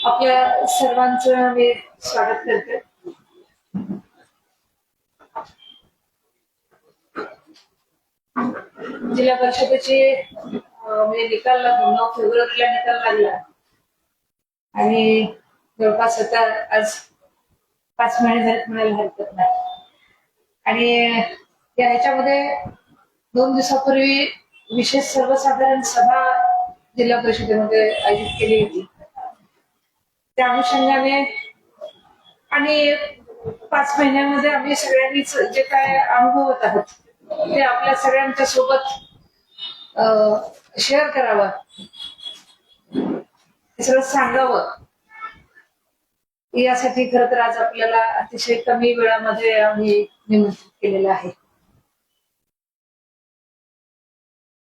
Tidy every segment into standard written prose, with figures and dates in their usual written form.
आपल्या सर्वांचं मी स्वागत करते. जिल्हा परिषदेचे म्हणजे निकाल 9 फेब्रुवारीला निकाल लागला आणि जवळपास आता आज 5 महिने झाले म्हणायला हरकत नाही. आणि ह्याच्यामध्ये 2 दिवसापूर्वी विशेष सर्वसाधारण सभा जिल्हा परिषदेमध्ये आयोजित केली होती. त्या अनुषंगाने आणि 5 महिन्यामध्ये आम्ही सगळ्यांनीच जे काय अनुभवत आहोत ते आपल्या सगळ्यांच्या सोबत शेअर करावं, हे सगळं सांगावं, यासाठी खरं तर आज आपल्याला अतिशय कमी वेळामध्ये आम्ही निमंत्रित केलेलं आहे.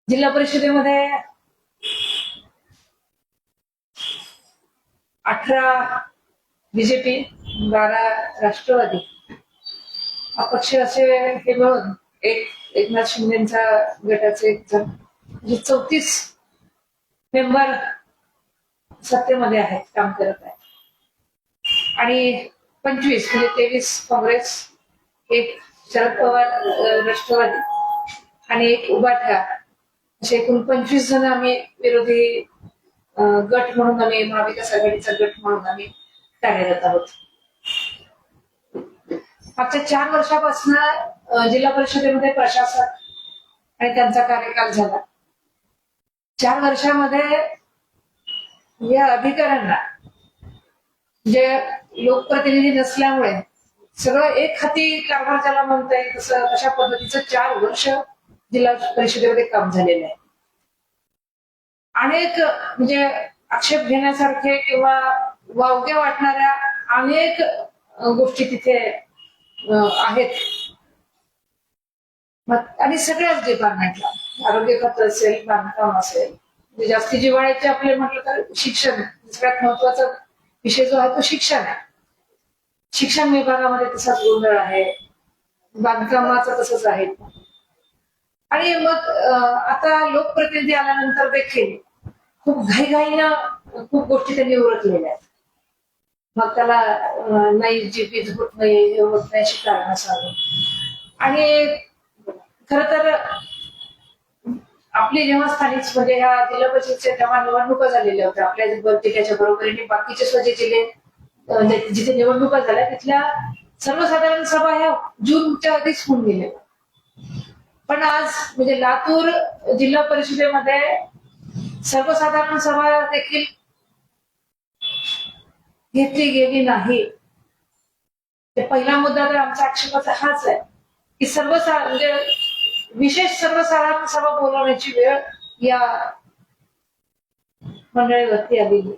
जिल्हा परिषदेमध्ये 18 बीजेपी, 12 राष्ट्रवादी अपक्ष असे हे मिळून एकनाथ शिंदेचा गटाचे एक जण म्हणजे 34 मेंबर सत्तेमध्ये आहेत, काम करत आहेत. आणि 25 म्हणजे 23 काँग्रेस, एक शरद पवार राष्ट्रवादी आणि एक उभाठा, असे एकूण 25 जण आम्ही विरोधी गट म्हणून आम्ही महाविकास आघाडीचा गट म्हणून आम्ही कार्यरत आहोत. मागच्या 4 वर्षापासून जिल्हा परिषदेमध्ये प्रशासक आणि त्यांचा कार्यकाल झाला. 4 वर्षामध्ये या अधिकाऱ्यांना जे लोकप्रतिनिधी नसल्यामुळे सगळं एक हाती कारभार ज्याला म्हणता येईल तसं अशा पद्धतीचं 4 वर्ष जिल्हा परिषदेमध्ये काम झालेलं आहे. अनेक म्हणजे आक्षेप घेण्यासारखे किंवा वावग्या वाटणाऱ्या अनेक गोष्टी तिथे आहेत. आणि सगळ्याच डिपार्टमेंटला, आरोग्य खातं असेल, बांधकाम असेल, म्हणजे जास्ती जिव्हाळ्याचे आपले म्हटलं तर शिक्षण, सगळ्यात महत्वाचा विषय जो आहे तो शिक्षण आहे. शिक्षण विभागामध्ये तसाच गोंधळ आहे, बांधकामाचं तसंच आहे. आणि मग आता लोकप्रतिनिधी आल्यानंतर देखील खूप घाईघाईनं खूप गोष्टी त्यांनी ओळखलेल्या आहेत. मग त्याला नाही जीपीत होत नाही, हे होत नाही अशी कारणं सांगून. आणि खर तर आपली जेव्हा स्थानिक म्हणजे ह्या जिल्हा परिषदेच्या जेव्हा निवडणुका झालेल्या होत्या आपल्या जिल्ह्याच्या बरोबरीने बाकीचे स्वतः जिल्हे जिथे निवडणुका झाल्या तिथल्या सर्वसाधारण सभा ह्या जूनच्या आधीच होऊन गेल्या. पण आज म्हणजे लातूर जिल्हा परिषदेमध्ये सर्वसाधारण सभा देखील घेतली गेली नाही. ते पहिला मुद्दा तर आमचा आक्षेपाचा हाच आहे की म्हणजे विशेष सर्वसाधारण सभा बोलवण्याची वेळ या मंडळीवरती आलेली.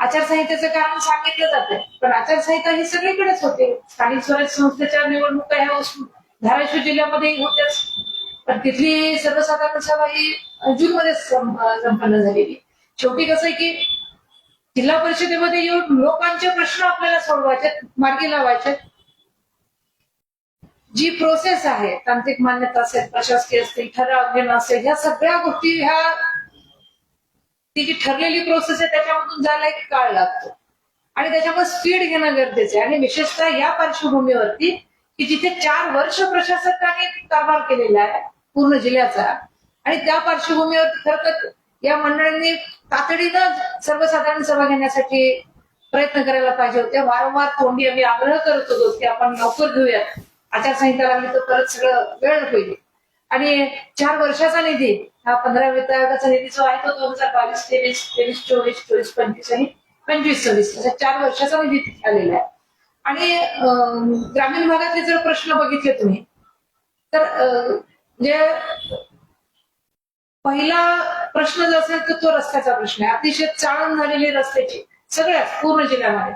आचारसंहितेचं कारण सांगितलं जाते, पण आचारसंहिता ही सगळीकडेच होते. स्थानिक स्वराज्य संस्थेच्या निवडणुका ह्या धाराशिव जिल्ह्यामध्ये होत्याच, पण तिथली सर्वसाधारण सभा ही जूनमध्ये संपन्न झालेली. शेवटी कसं आहे की जिल्हा परिषदेमध्ये येऊन लोकांचे प्रश्न आपल्याला सोडवायचे, मार्गी लावायचे. जी प्रोसेस आहे, तांत्रिक मान्यता असेल, प्रशासकीय असतील, ठराव घेणं असेल, ह्या सगळ्या गोष्टी ती जी ठरलेली प्रोसेस आहे त्याच्यामधून जायला एक काळ लागतो. आणि त्याच्यामुळे स्पीड घेणं गरजेचं आहे. आणि विशेषतः या पार्श्वभूमीवरती की जिथे 4 वर्ष प्रशासकाने कारभार केलेला आहे पूर्ण जिल्ह्याचा, आणि त्या पार्श्वभूमीवरती खरं तर या मंडळांनी तातडीनं सर्वसाधारण सभा घेण्यासाठी प्रयत्न करायला पाहिजे होते. वारंवार तोंडी आम्ही आग्रह करत होतो की आपण लवकर घेऊयात, आचारसंहिता लागली तर परत सगळं वेळ होईल. आणि 4 वर्षाचा निधी हा 15 वित्त आयोगाचा निधी जो आहे तो 2022-23, 23-24, 24-25 आणि 25-26 अशा 4 वर्षाचा निधी आलेला आहे. आणि ग्रामीण भागातले जर प्रश्न बघितले तुम्ही तर जे पहिला प्रश्न जो असेल तर तो रस्त्याचा प्रश्न आहे. अतिशय चाळण झालेली रस्त्याची सगळ्याच पूर्ण जिल्ह्यामध्ये.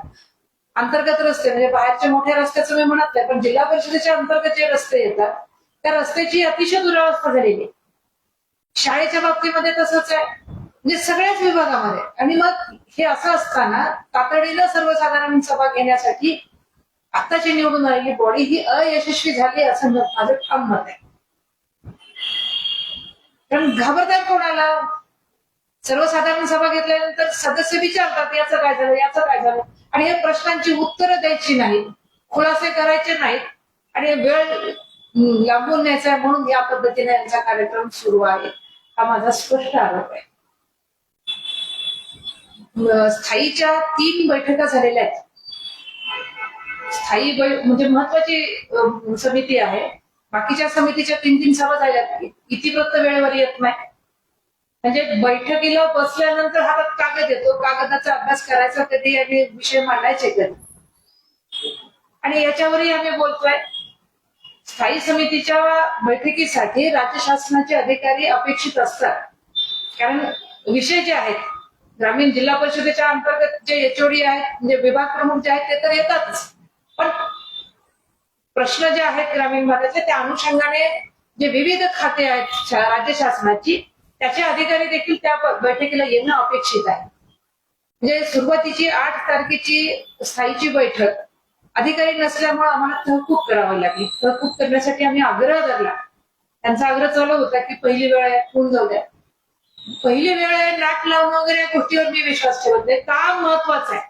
अंतर्गत रस्ते म्हणजे बाहेरच्या मोठ्या रस्त्याचं मी म्हणत नाही, पण जिल्हा परिषदेच्या अंतर्गत जे रस्ते येतात त्या रस्त्याची अतिशय दुरावस्था झालेली. शाळेच्या बाबतीमध्ये तसंच आहे, म्हणजे सगळ्याच विभागामध्ये. आणि मग हे असं असताना तातडीनं सर्वसाधारण सभा घेण्यासाठी आताची निवडून आलेली बॉडी ही अयशस्वी झाली असं माझं ठाम मत आहे. कारण घाबरतात कोणाला. सर्वसाधारण सभा घेतल्यानंतर सदस्य विचारतात याचं काय झालं, याचं काय झालं, आणि हे प्रश्नांची उत्तरं द्यायची नाहीत, खुलासे करायचे नाहीत, आणि वेळ लांबून न्यायचा म्हणून या पद्धतीने यांचा कार्यक्रम सुरू आहे, हा माझा स्पष्ट आरोप आहे. स्थायीच्या 3 बैठका झालेल्या आहेत. स्थायी म्हणजे महत्वाची समिती आहे. बाकीच्या समितीच्या 3 सभा झाल्यात. इतिवृत्त वेळेवर येत नाही. म्हणजे बैठकीला बसल्यानंतर हातात कागद येतो, कागदाचा अभ्यास करायचा कधी आणि विषय मांडायचे कधी, आणि याच्यावरही आम्ही बोलतोय. स्थायी समितीच्या बैठकीसाठी राज्य शासनाचे अधिकारी अपेक्षित असतात, कारण विषय जे आहेत ग्रामीण जिल्हा परिषदेच्या अंतर्गत जे एचओडी आहेत, म्हणजे विभाग प्रमुख जे आहेत ते तर येतातच, पण प्रश्न जे आहेत ग्रामीण भागाचे त्या अनुषंगाने जे विविध खाते आहेत राज्य शासनाची, त्याचे अधिकारी देखील त्या बैठकीला येणं अपेक्षित आहे. म्हणजे सुरुवातीची 8 तारखेची स्थायीची बैठक अधिकारी नसल्यामुळे आम्हाला तहकूब करावी लागली. तहकूब करण्यासाठी आम्ही आग्रह धरला. त्यांचा आग्रह चालू होता की पहिली वेळ आहे, होऊन जाऊ द्या. पहिली वेळ आहे, नाट लावणं वगैरे या गोष्टीवर मी विश्वास ठेवत नाही. काम महत्वाचं आहे,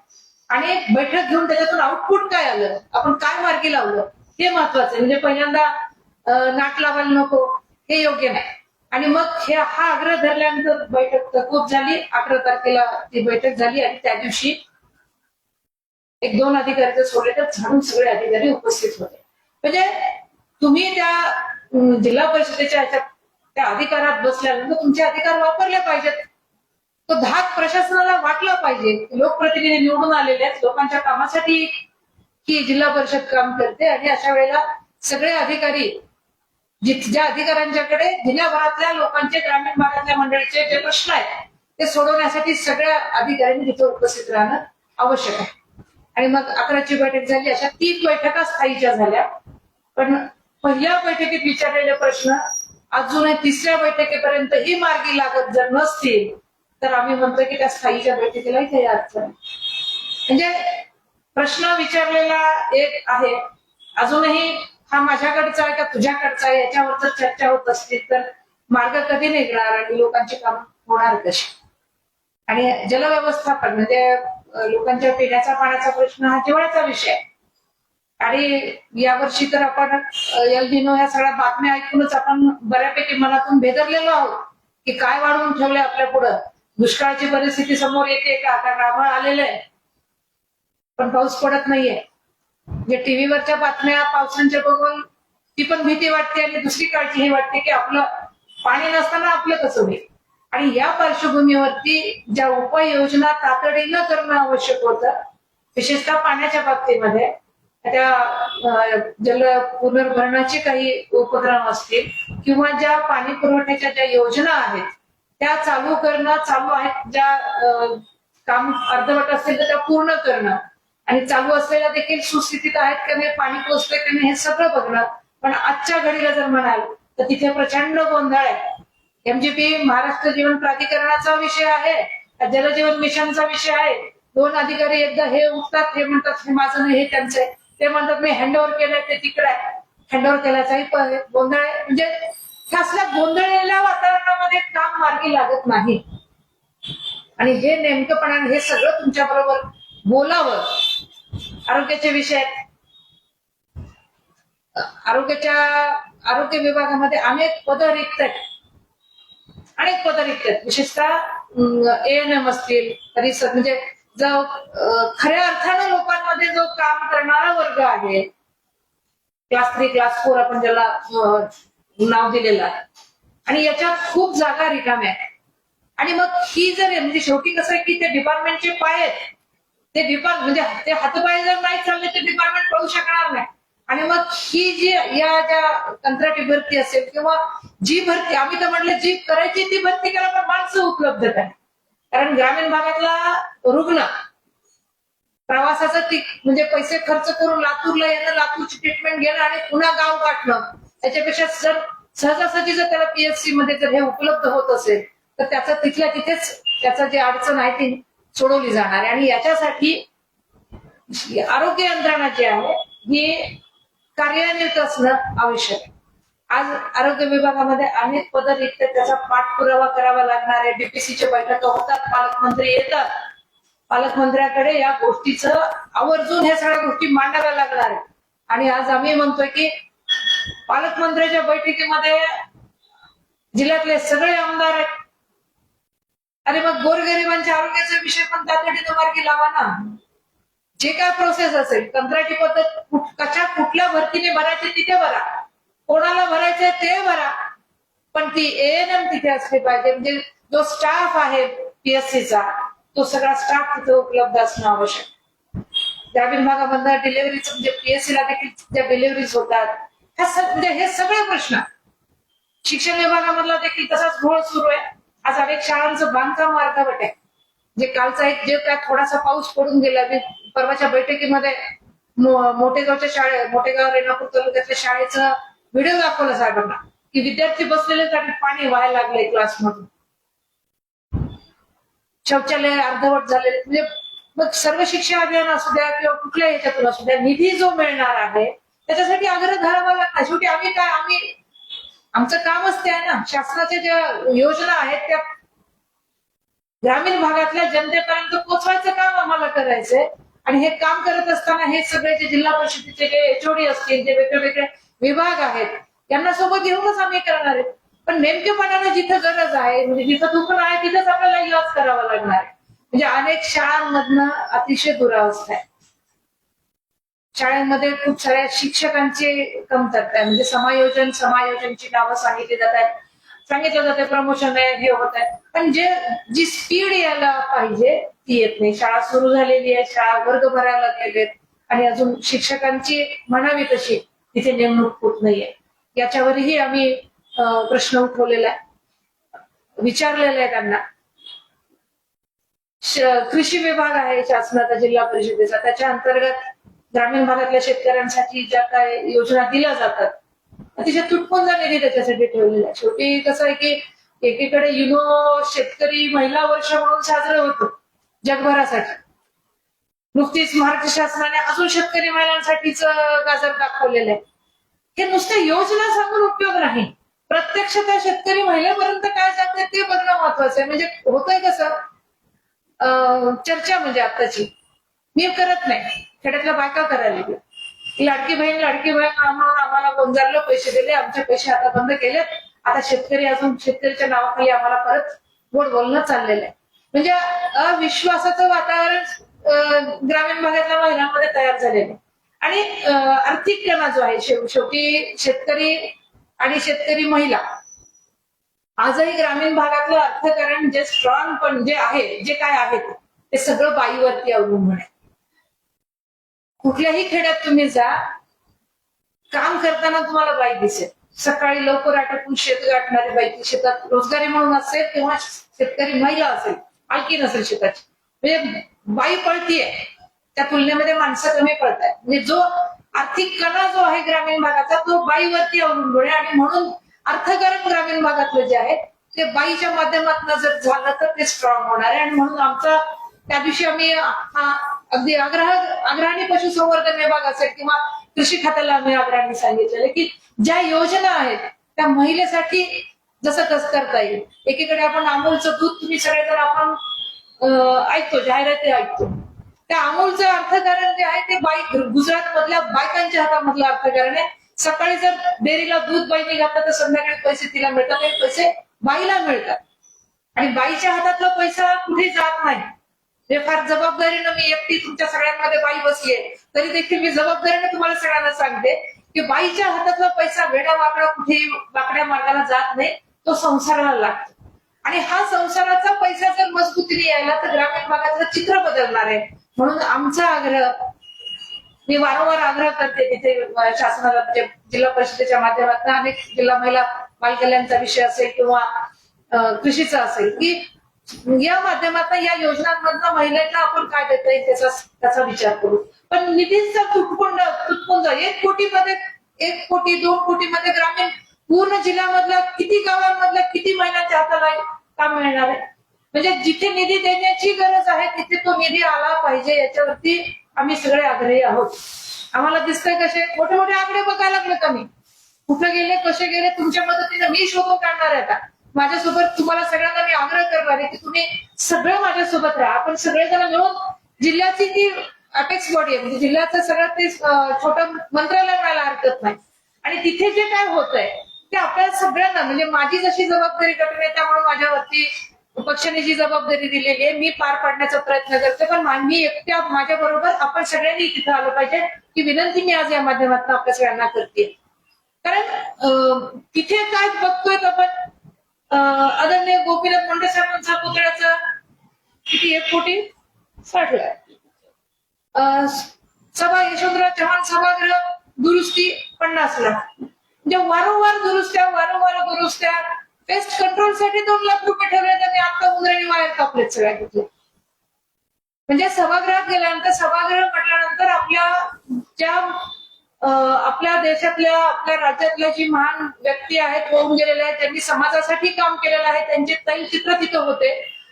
आणि एक बैठक घेऊन त्याच्यातून आउटपुट काय आलं, आपण काय मार्गी लावलं हे महत्वाचं आहे. म्हणजे पहिल्यांदा नाट लावायला नको हे योग्य नाही. आणि मग हा आग्रह धरल्यानंतर बैठक तहकूब झाली. 11 तारखेला ती बैठक झाली, आणि त्या दिवशी 1-2 अधिकारी सोडले तर झाडून सगळे अधिकारी उपस्थित होते. म्हणजे तुम्ही त्या जिल्हा परिषदेच्या त्या अधिकारात बसल्यानंतर तुमचे अधिकार वापरले पाहिजेत. तो धाक प्रशासनाला वाटला पाहिजे. लोकप्रतिनिधी निवडून आलेले आहेत, लोकांच्या कामासाठी ही जिल्हा परिषद काम करते, आणि अशा वेळेला सगळे अधिकारी ज्या अधिकाऱ्यांच्याकडे जिल्ह्याभरातल्या लोकांचे, ग्रामीण भागातल्या मंडळीचे जे प्रश्न आहेत ते सोडवण्यासाठी सगळ्या अधिकाऱ्यांनी तिथे उपस्थित राहणं आवश्यक आहे. आणि मग 11ची बैठक झाली. अशा 3 बैठका स्थायीच्या झाल्या. पण पहिल्या बैठकीत विचारलेले प्रश्न अजूनही 3ऱ्या बैठकीपर्यंत ही मार्गी लागत जर नसतील तर आम्ही म्हणतो की त्या स्थायीच्या बैठकीलाही काही अर्थ नाही. म्हणजे प्रश्न विचारलेला एक आहे, अजूनही हा माझ्याकडचा आहे का तुझ्याकडचा आहे याच्यावर जर चर्चा होत असतील तर मार्ग कधी निघणार आणि लोकांची काम होणार कशी. आणि जलव्यवस्थापन म्हणजे लोकांच्या पिण्याच्या पाण्याचा प्रश्न हा जिव्हाळ्याचा विषय आहे. आणि यावर्षी तर आपण एल निनो ह्या सगळ्या बातम्या ऐकूनच आपण बऱ्यापैकी मनातून भेदरलेलो आहोत की काय वाढवून ठेवलंय आपल्या पुढं. दुष्काळाची परिस्थिती समोर येते का, कारण आभाळ आलेलं आहे पण पाऊस पडत नाहीये. म्हणजे टीव्हीवरच्या बातम्या पावसांच्या बघून ती पण भीती वाटते, आणि दुसरी काळजी ही वाटते की आपलं पाणी नसताना आपलं कसं होईल. आणि या पार्श्वभूमीवरती ज्या उपाययोजना तातडीनं करणं आवश्यक होतं, विशेषतः पाण्याच्या बाबतीमध्ये त्या जल पुनर्भरणाचे काही उपक्रम असतील किंवा ज्या पाणी पुरवठ्याच्या ज्या योजना आहेत त्या चालू करणं, चालू आहेत ज्या काम अर्धवट असतील तर त्या पूर्ण करणं, आणि चालू असलेल्या देखील सुस्थितीत आहेत का नाही, पाणी पोचतंय का नाही हे सगळं बघणं. पण आजच्या घडीला जर म्हणाल तर तिथे प्रचंड गोंधळ आहे. एमजीपी महाराष्ट्र जीवन प्राधिकरणाचा विषय आहे, जलजीवन मिशनचा विषय आहे. 2 अधिकारी एकदा हे उठतात, हे म्हणतात हे माझं नाही हे त्यांचं आहे, ते म्हणतात मी हँडओव्हर केलंय ते तिकडे आहे, हँडओव्हर केल्याचाही गोंधळ आहे. म्हणजे असल्या गोंधळलेल्या वातावरणामध्ये काम मार्गी लागत नाही. आणि हे नेमकंपणाने हे सगळं तुमच्या बरोबर बोलावं. आरोग्याचे विषय, आरोग्य विभागामध्ये अनेक पदं रिक्त आहेत, अनेक पदं रिक्त आहेत. विशेषतः एएनएम असतील तरी म्हणजे जो खऱ्या अर्थानं लोकांमध्ये जो काम करणारा वर्ग आहे, क्लास 3 क्लास 4 आपण ज्याला नाव दिलेलं आहे, आणि याच्यात खूप जागा रिकाम्या आहेत. आणि मग ही जर म्हणजे शेवटी कसं आहे की ते डिपार्टमेंटचे पाय आहेत, ते डिपार्टमेंट म्हणजे ते हातपाय जर नाही चालले तर डिपार्टमेंट पळू शकणार नाही. आणि मग ही जी या ज्या कंत्राटी भरती असेल किंवा जी भरती, आम्ही तर म्हटलं जी करायची ती भरती करा, पण माणसं उपलब्ध करा. कारण ग्रामीण भागातला रुग्ण प्रवासाचं म्हणजे पैसे खर्च करून लातूरला येणं, लातूरची ट्रीटमेंट घेणं आणि पुन्हा गाव गाठणं, त्याच्यापेक्षा जर सहजासहजी जर त्याला पीएचसी मध्ये जर हे उपलब्ध होत असेल तर त्याचा तिथल्या तिथेच त्याचा जी अडचण आहे ती सोडवली जाणार आहे. आणि याच्यासाठी आरोग्य यंत्रणा जी आहे ही कार्यान्वित असणं आवश्यक आहे. आज आरोग्य विभागामध्ये अनेक पद रिक्त, त्याचा पाठपुरावा करावा लागणार आहे. डीपीसीच्या बैठका होतात, पालकमंत्री येतात, पालकमंत्र्याकडे या गोष्टीचं आवर्जून ह्या सगळ्या गोष्टी मांडाव्या लागणार आहे. आणि आज आम्ही म्हणतोय की पालकमंत्र्याच्या बैठकीमध्ये जिल्ह्यातले सगळे आमदार आहेत. अरे मग गोरगरिबांच्या आरोग्याचा विषय पण तातडीनं मार्गी लावा ना. जे काय प्रोसेस असेल, कंत्राटी पद्धत कुठल्या भरतीने भरायची तिथे भरा, कोणाला भरायचंय ते भरा, पण ती एएनएम तिथे असली पाहिजे. म्हणजे जो स्टाफ आहे पीएससीचा, तो सगळा स्टाफ तिथे उपलब्ध असणं आवश्यक. ग्रामीण भागामधनं डिलिव्हरीचं म्हणजे पीएससीला देखील ज्या डिलिव्हरीज होतात, म्हणजे हे सगळे प्रश्न शिक्षण विभागामधला देखील तसाच घोळ सुरू आहे. आज अनेक शाळांचं बांधकाम अर्धवट आहे. जे कालचा एक जे काय थोडासा पाऊस पडून गेला, परवाच्या बैठकीमध्ये मोठेगाव रेणापूर तालुक्यातल्या शाळेचा व्हिडिओ दाखवला साहेबांना, की विद्यार्थी बसलेले आणि पाणी व्हायला लागले क्लासमधून, शौचालय अर्धवट झालेले. म्हणजे मग सर्व शिक्षा अभियान असू द्या किंवा कुठल्या ह्याच्यातून असू द्या, निधी जो मिळणार आहे त्याच्यासाठी आग्रह धरावा लागणार. शेवटी आम्ही आमचं कामच ते आहे ना. शासनाच्या ज्या योजना आहेत त्या ग्रामीण भागातल्या जनतेपर्यंत पोहोचवायचं काम आम्हाला करायचंय. आणि हे काम करत असताना हे सगळे जे जिल्हा परिषदेचे जे एचओडी असतील, जे वेगवेगळे विभाग आहेत, यांना सोबत घेऊनच आम्ही करणार आहे. पण नेमकेपणाने जिथं गरज आहे, म्हणजे जिथं दुखणं आहे, तिथंच आपल्याला इलाज करावा लागणार आहे. म्हणजे अनेक शाळांमधनं अतिशय दुरावस्था आहे. शाळांमध्ये खूप साऱ्या शिक्षकांची कमतरता आहे. म्हणजे समायोजनची नावं सांगितली जातात, सांगितलं जाते प्रमोशन आहे, हे होत आहे, पण जी स्पीड यायला पाहिजे ती येत नाही. शाळा सुरू झालेली आहे, शाळा वर्ग भरायला गेलेत, आणि अजून शिक्षकांची म्हणावी तशी तिथे नेमणूक होत नाहीये. याच्यावरही आम्ही प्रश्न उठवलेला आहे, विचारलेला आहे त्यांना. कृषी विभाग आहे शासनाचा, जिल्हा परिषदेचा, त्याच्या अंतर्गत ग्रामीण भागातल्या शेतकऱ्यांसाठी ज्या काय योजना दिल्या जातात, अतिशय तुटपुंजा निधी त्याच्यासाठी ठेवलेला आहे. शेवटी कसं आहे की एकीकडे शेतकरी महिला वर्ष म्हणून साजरं होतं जगभरासाठी, नुकतीच महाराष्ट्र शासनाने अजून शेतकरी महिलांसाठीच गाजर दाखवलेलं आहे. हे नुसते योजना सांगून उपयोग नाही, प्रत्यक्ष त्या शेतकरी महिलेपर्यंत काय जाते ते बघणं महत्वाचं आहे. म्हणजे होतंय कसं, चर्चा म्हणजे आताची मी करत नाही, खेड्यातल्या बायका करायला लाडकी बहीण आम्हाला गोंजारला पैसे दिले, आमचे पैसे आता बंद केलेत, आता शेतकऱ्याच्या नावाखाली आम्हाला परत गोड बोलणं चाललेलं आहे. म्हणजे अविश्वासाचं वातावरण ग्रामीण भागातल्या महिलांमध्ये तयार झालेलं आहे. आणि आर्थिक कणा जो आहे, शेवटी शेतकरी आणि शेतकरी महिला आजही ग्रामीण भागातलं अर्थकारण जे स्ट्रॉंग पण जे आहे, जे काय आहे ते सगळं बाईवरती अवलंबून आहे. कुठल्याही खेड्यात तुम्ही जा, काम करताना तुम्हाला बाई दिसेल. सकाळी लवकर आटपून शेत गाठणारी बाई, शेतात रोजगारी म्हणून असेल किंवा शेतकरी महिला असेल, मालकी नसेल शेताची, म्हणजे बाई पळतीये. त्या तुलनेमध्ये माणसं कमी पळतायत. म्हणजे जो आर्थिक कणा जो आहे ग्रामीण भागाचा, तो बाईवरती अवलंबून आहे. आणि म्हणून अर्थकारण ग्रामीण भागातलं जे आहे ते बाईच्या माध्यमातून जर झालं तर ते स्ट्रॉंग होणार आहे. आणि म्हणून आमचा त्या दिवशी आम्ही अगदी आग्रहाने पशुसंवर्धन विभाग असेल किंवा कृषी खात्याला आम्ही आग्रहाने सांगितलेलं की ज्या योजना आहेत त्या महिलेसाठी जसं कसं करता येईल. एकीकडे आपण अमूलचं दूध, तुम्ही सगळेजण आपण ऐकतो, जाहिराती ऐकतो, त्या अमूलचं अर्थकारण जे आहे ते गुजरात मधल्या बायकांच्या हातामधलं अर्थकारण आहे. सकाळी जर डेअरीला दूध बाईने घातलं तर संध्याकाळी पैसे तिला मिळतात, ते पैसे बाईला मिळतात. आणि बाईच्या हातातला पैसा कुठे जात नाही. हे फार जबाबदारीनं, मी एकटी तुमच्या सगळ्यांमध्ये बाई बसलीये तरी देखील मी जबाबदारीने तुम्हाला सगळ्यांना सांगते की बाईच्या हातातला पैसा वेडा वाकडा कुठेही वाकड्या मार्गाला जात नाही, तो संसाराला लागतो. आणि हा संसाराचा पैसा जर मजबूतीने यायला तर ग्रामीण भागातलं चित्र बदलणार आहे. म्हणून आमचा आग्रह, मी वारंवार आग्रह करते तिथे शासनाला, जिल्हा परिषदेच्या माध्यमातून अनेक जिल्हा महिला बालकल्याणचा विषय असेल किंवा कृषीचा असेल, की या माध्यमातून या योजनांमधनं महिलांना आपण काय देता येईल त्याचा विचार करू. पण निधीचा तुटपुंजा 1 कोटी 2 कोटी मध्ये ग्रामीण पूर्ण जिल्ह्यामधल्या किती गावांमधल्या किती महिलांच्या हाताला काम मिळणार आहे. म्हणजे जिथे निधी देण्याची गरज आहे तिथे तो निधी आला पाहिजे, याच्यावरती आम्ही सगळे आग्रही आहोत. आम्हाला दिसतंय कसे मोठे मोठे आकडे बघायला लागलेत आम्ही, कुठे गेले कसे गेले तुमच्या मदतीने मी शोधून काढणार आहे आता. माझ्यासोबत तुम्हाला सगळ्यांना मी आग्रह करणार आहे की तुम्ही सगळं माझ्यासोबत राहा. आपण सगळेजण मिळून जिल्ह्याची जी अपेक्स बॉडी आहे म्हणजे जिल्ह्याचं सगळं ते छोटं मंत्रालय मिळायला हरकत नाही. आणि तिथे जे काय होत आहे ते आपल्या सगळ्यांना म्हणजे माझी जशी जबाबदारी गटनेता म्हणून माझ्यावरती पक्षाने जी जबाबदारी दिलेली आहे मी पार पाडण्याचा प्रयत्न करते. पण मी एकट्या माझ्या बरोबर आपण सगळ्यांनी तिथे आलं पाहिजे ही विनंती मी आज या माध्यमातून आपल्या सगळ्यांना करते. कारण तिथे काय बघतोय आपण आदरणीय गोपीनाथ मुंडे साहेबांचा पुतळ्याचा किती 1,60,00,000 सभा यशवंतराव चव्हाण सभागृह दुरुस्ती 50 लाख म्हणजे वारंवार दुरुस्त्या पेस्ट कंट्रोल साठी 2 लाख रुपये ठेवले त्यांनी आता उंदराने वायर कापलेत सगळ्या तिथे. म्हणजे सभागृहात गेल्यानंतर सभागृह म्हटल्यानंतर आपल्या देशातल्या आपल्या राज्यातल्या जी महान व्यक्ती आहेत होऊन गेलेल्या आहेत त्यांनी समाजासाठी काम केलेलं आहे त्यांचे तैलचित्र तिथं होते.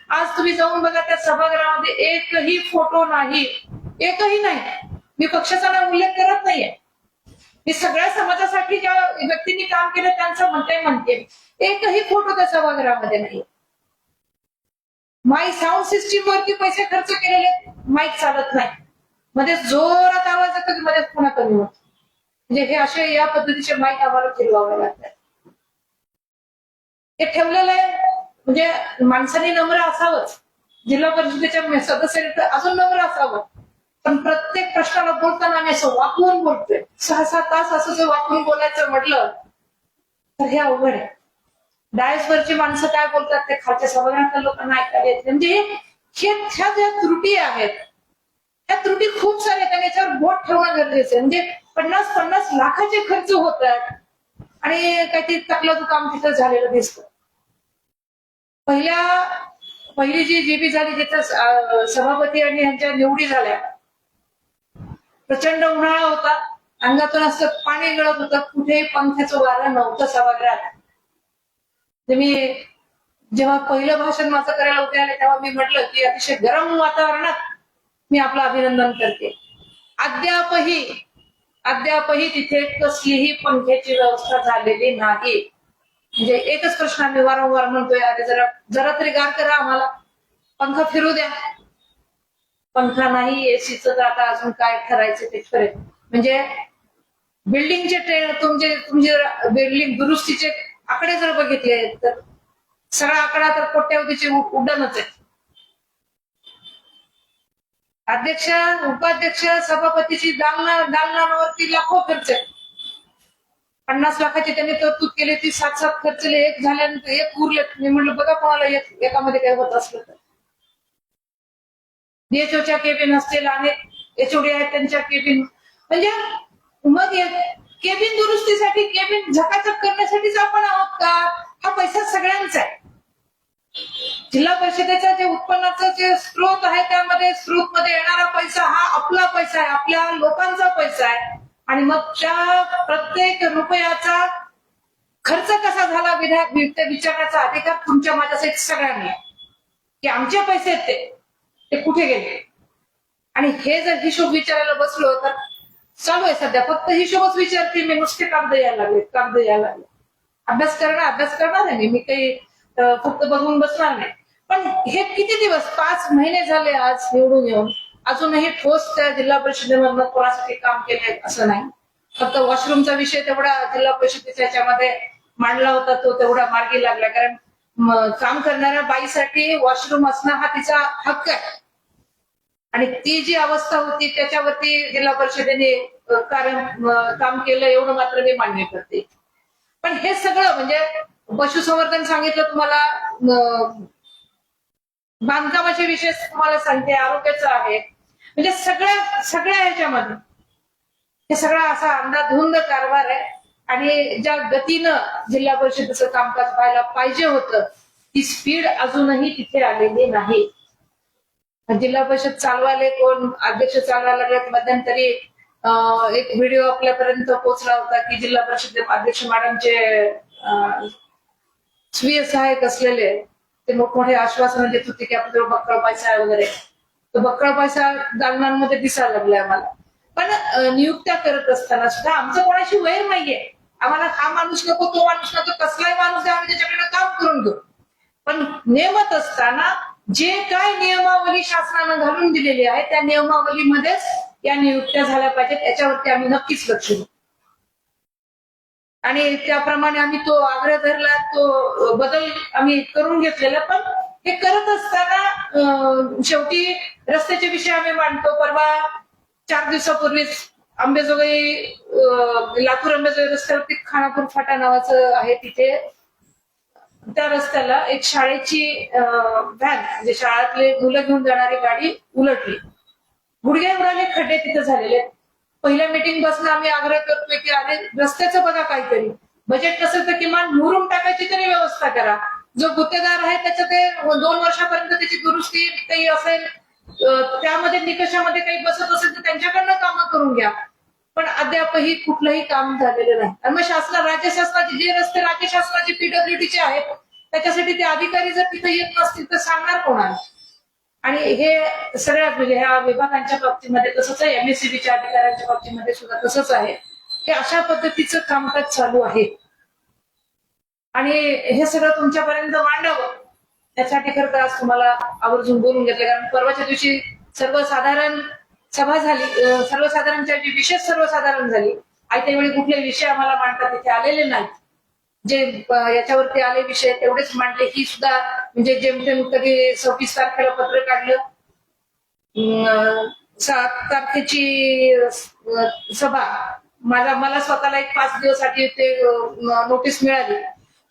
आज तुम्ही जाऊन बघा त्या सभागृहामध्ये एकही फोटो नाही. एकही नाही. मी पक्षाचा नाव उल्लेख करत नाहीये. मी सगळ्या समाजासाठी ज्या व्यक्तींनी काम केलं त्यांचं म्हणते एकही फोटो त्या सभागृहामध्ये नाही. माईक साऊंड सिस्टीम वरती पैसे खर्च केलेले माईक चालत नाही. मध्ये जोरात आवाज येतो की मध्ये पुन्हा कमी होतो. म्हणजे हे असे या पद्धतीचे माईक आम्हाला फिरवावे लागतात. हे ठेवलेलं आहे म्हणजे माणसाने नम्र असावंच. जिल्हा परिषदेच्या सदस्यांनी तर अजून नम्र असावं. पण प्रत्येक प्रश्नाला बोलताना आम्ही असं वाकवून बोलतोय. 6-6 तास असं जर वाकवून बोलायचं म्हटलं तर हे अवघड आहे. डायसवरची माणसं काय बोलतात ते खालच्या सभागृहातल्या लोकांना ऐकायला येत. म्हणजे ह्या ज्या त्रुटी आहेत त्या त्रुटी खूप साऱ्या आहेत. याच्यावर बोट ठेवणं गरजेचं आहे. म्हणजे 50-50 लाखाचे खर्च होत आहेत आणि काहीतरी तकलाचं काम तिथं झालेलं दिसतं. पहिली जी जीबी झाली तिथं सभापती आणि यांच्या निवडी झाल्या. प्रचंड उन्हाळा होता. अंगातून असं पाणी गळत होतं. कुठेही पंख्याचं वारं नव्हतं सभागृहात. मी जेव्हा पहिलं भाषण माझं करायला उभे आले तेव्हा मी म्हटलं की अतिशय गरम वातावरणात मी आपलं अभिनंदन करते. अद्यापही तिथे कसलीही पंख्याची व्यवस्था झालेली नाही. म्हणजे एकच प्रश्न आम्ही वारंवार म्हणतोय अरे जरा तरी गार करा आम्हाला. पंखा फिरू द्या. पंखा नाही एसीचं तर आता अजून काय ठरायचं ते ठरेल. म्हणजे बिल्डिंगचे तुमचे बिल्डिंग दुरुस्तीचे आकडे जर बघितले तर सगळा आकडा तर कोट्यावधीचे उड्डाणच आहे. अध्यक्ष उपाध्यक्ष सभापतीची दालनांवरती लाखो खर्च आहे. 50 लाखाची त्यांनी तरतूद केली ती 7 खर्चले. एक झाल्यानंतर एक उरले. मी म्हटलं बघा कोणाला एकामध्ये काय होत असलं तर. डीएचओच्या केबिन असतील अनेक एचओडी आहेत त्यांच्या केबिन. म्हणजे मग केबिन दुरुस्तीसाठी केबिन झकाझक करण्यासाठीच आपण आहोत का? हा पैसा सगळ्यांचा आहे. जिल्हा परिषदेचा जे उत्पन्नाचा जे स्रोत आहे त्यामध्ये मध्ये येणारा पैसा हा आपला पैसा आहे. आपल्या लोकांचा पैसा आहे. आणि मग त्या प्रत्येक रुपयाचा खर्च कसा झाला विचारण्याचा अधिकार तुमच्या माझ्यासाठी सगळ्यांनी की आमचे पैसे ते कुठे गेले. आणि हे जर हिशोब विचारायला बसलो तर चालू आहे सध्या फक्त हिशोबच विचारते मी. नुसते कागद यायला लागले. अभ्यास करणार आहे मी काही फक्त बघून बसणार नाही. पण हे किती दिवस 5 महिने झाले आज निवडून येऊन अजूनही ठोस त्या जिल्हा परिषदेमधनं कोणासाठी काम केलंय असं नाही. फक्त वॉशरूमचा विषय तेवढा जिल्हा परिषदेच्या याच्यामध्ये मांडला होता तो तेवढा मार्गी लागला. कारण काम करणाऱ्या बाईसाठी वॉशरूम असणं हा तिचा हक्क आहे. आणि ती जी अवस्था होती त्याच्यावरती जिल्हा परिषदेने काम केलं एवढं मात्र मी मान्य करते. पण हे सगळं म्हणजे पशुसंवर्धन सांगितलं तुम्हाला, बांधकामाचे विषय तुम्हाला सांगते, आरोग्याचं आहे. म्हणजे सगळ्या ह्याच्यामध्ये हे सगळा असा अंधाधुंद कारभार आहे. आणि ज्या गतीनं जिल्हा परिषदेचं कामकाज व्हायला पाहिजे होतं ती स्पीड अजूनही तिथे आलेली नाही. जिल्हा परिषद चालवायला कोण अध्यक्ष चालवायला लागलेत. मध्यंतरी एक व्हिडिओ आपल्यापर्यंत पोहोचला होता की जिल्हा परिषद अध्यक्ष मॅडमचे स्वीय सहाय्यक असलेले ते मोठमोठे आश्वासन देत होते की आपल्याजवळ बक्कळ पैसा आहे वगैरे. तो बक्कळ पैसा दालनांमध्ये दिसायला लागलाय आम्हाला. पण नियुक्त्या करत असताना सुद्धा आमचं कोणाशी वैर नाहीये. आम्हाला हा माणूस नको, तो माणूस नको, कसलाही माणूस द्या, आम्ही त्याच्याकडे काम करून घेऊ. पण नेमत असताना जे काय नियमावली शासनानं घालून दिलेली आहे त्या नियमावलीमध्येच या नियुक्त्या झाल्या पाहिजेत, याच्यावरती आम्ही नक्कीच लक्ष देऊ. आणि त्याप्रमाणे आम्ही तो आग्रह धरला, तो बदल आम्ही करून घेतलेला. पण हे करत असताना शेवटी रस्त्याचे विषय आम्ही मांडतो. परवा 4 दिवसापूर्वीच अंबेजोगाई लातूर अंबेजोगाई रस्त्यावरती खानापूर फाटा नावाचं आहे, तिथे त्या रस्त्याला एक शाळेची व्हॅन, म्हणजे शाळेतले मुलं घेऊन जाणारी गाडी उलटली. गुडघे उडाले, खड्डे तिथे झालेले. पहिल्या मीटिंग बसला आम्ही आग्रह करतोय की अरे रस्त्याचं बघा काहीतरी, बजेट नसेल तर किमान मुरुम टाकायची तरी व्यवस्था करा. जो गुत्तेदार आहे त्याचं ते 2 वर्षापर्यंत त्याची दुरुस्ती काही असेल, त्यामध्ये निकषामध्ये काही बसत असेल तर त्यांच्याकडनं कामं करून घ्या. पण अद्यापही कुठलंही काम झालेलं नाही. आणि मग राज्य शासनाचे जे रस्ते राज्य शासनाचे पीडब्ल्यूडीचे आहेत त्याच्यासाठी ते अधिकारी जर तिथे येत नसतील तर सांगणार कोणाला? आणि हे सगळ्या म्हणजे ह्या विभागांच्या बाबतीमध्ये तसंच आहे, एमएससीबीच्या अधिकाऱ्यांच्या बाबतीमध्ये सुद्धा तसंच आहे. हे अशा पद्धतीचं कामकाज चालू आहे. आणि हे सगळं तुमच्यापर्यंत मांडावं त्यासाठी खरं तर आज तुम्हाला आवर्जून बोलून घेतलं. कारण परवाच्या दिवशी सर्वसाधारण सभा झाली, सर्वसाधारणच्या विशेष सर्वसाधारण झाली. आयत्या वेळी कुठले विषय आम्हाला मांडतात तिथे आलेले नाहीत. जे याच्यावरती आले विषय तेवढेच मांडले. ही सुद्धा म्हणजे जेमतेम कधी 26 तारखेला पत्र काढलं, 7 तारखेची सभा, मला स्वतःला एक 5 दिवसासाठी ते नोटीस मिळाली.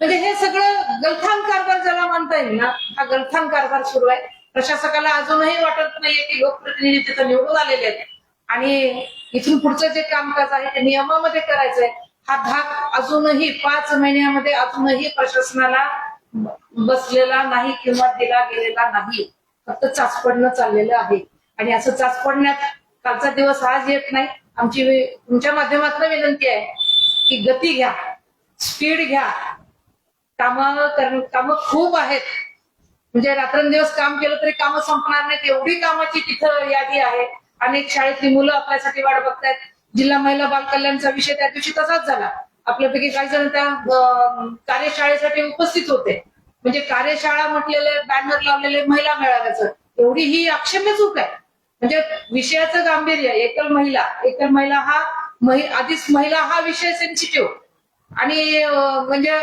म्हणजे हे सगळं गलथान कारभार ज्याला म्हणता येईल ना, हा गलथान कारभार सुरू आहे. प्रशासकाला अजूनही वाटत नाहीये की लोकप्रतिनिधी तिथं निवडून आलेले आहेत आणि इथून पुढचं जे कामकाज आहे ते नियमामध्ये करायचंय. हा धाक अजूनही 5 महिन्यामध्ये अजूनही प्रशासनाला बसलेला नाही किंवा दिला गेलेला नाही. फक्त चाचपडणं चाललेलं आहे. आणि असं चाचपडण्यात कालचा दिवस आज येत नाही. आमची तुमच्या माध्यमातून विनंती आहे की गती घ्या, स्पीड घ्या. कामं खूप आहेत. म्हणजे रात्रंदिवस काम केलं तरी कामं संपणार नाहीत, एवढी कामाची तिथं यादी आहे. अनेक शाळेतली मुलं आपल्यासाठी वाट बघतायत. जिल्हा महिला बाल कल्याणचा विषय त्या दिवशी तसाच झाला. आपल्यापैकी काही जण त्या कार्यशाळेसाठी उपस्थित होते. म्हणजे कार्यशाळा म्हटलेले, बॅनर लावलेले महिला मेळाव्याचं, एवढी ही अक्षम्य चूक आहे. म्हणजे विषयाचं गांभीर्य, एकल महिला हा आधीच महिला हा विषय सेन्सिटिव्ह आणि म्हणजे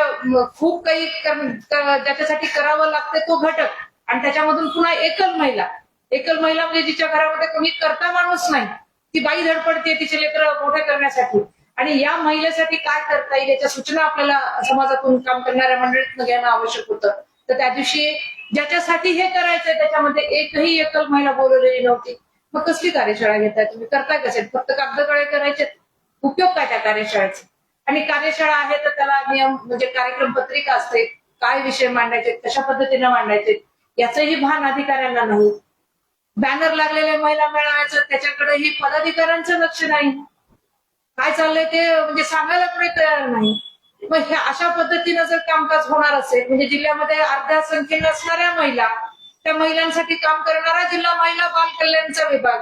खूप काही ज्याच्यासाठी करावं लागतं तो घटक, आणि त्याच्यामधून पुन्हा एकल महिला म्हणजे जिच्या घरामध्ये कोणी करता माणूस नाही, ती बाई धडपडते तिचे लेकरं मोठे करण्यासाठी. आणि या महिलेसाठी काय करता येईल याच्या सूचना आपल्याला समाजातून काम करणाऱ्या मंडळीतनं घेणं आवश्यक होतं. तर त्या दिवशी ज्याच्यासाठी हे करायचंय त्याच्यामध्ये एकही एकल महिला बोलवलेली नव्हती. मग कसली कार्यशाळा घेताय तुम्ही? करताय कसे? फक्त कागदकळे करायचे? उपयोग काय त्या कार्यशाळेचा? आणि कार्यशाळा आहे तर त्याला नियम म्हणजे कार्यक्रम पत्रिका असते, काय विषय मांडायचे, कशा पद्धतीने मांडायचे याचंही भान अधिकाऱ्यांना नाही. बॅनर लागलेले महिला मेळाव्याचं त्याच्याकडेही पदाधिकाऱ्यांचं लक्ष नाही. काय चाललंय ते म्हणजे सांगायला पुढे तयार नाही. मग ह्या अशा पद्धतीनं जर कामकाज होणार असेल, म्हणजे जिल्ह्यामध्ये अर्ध्या संख्येने असणाऱ्या महिला, त्या महिलांसाठी काम करणारा जिल्हा महिला बाल कल्याणचा विभाग,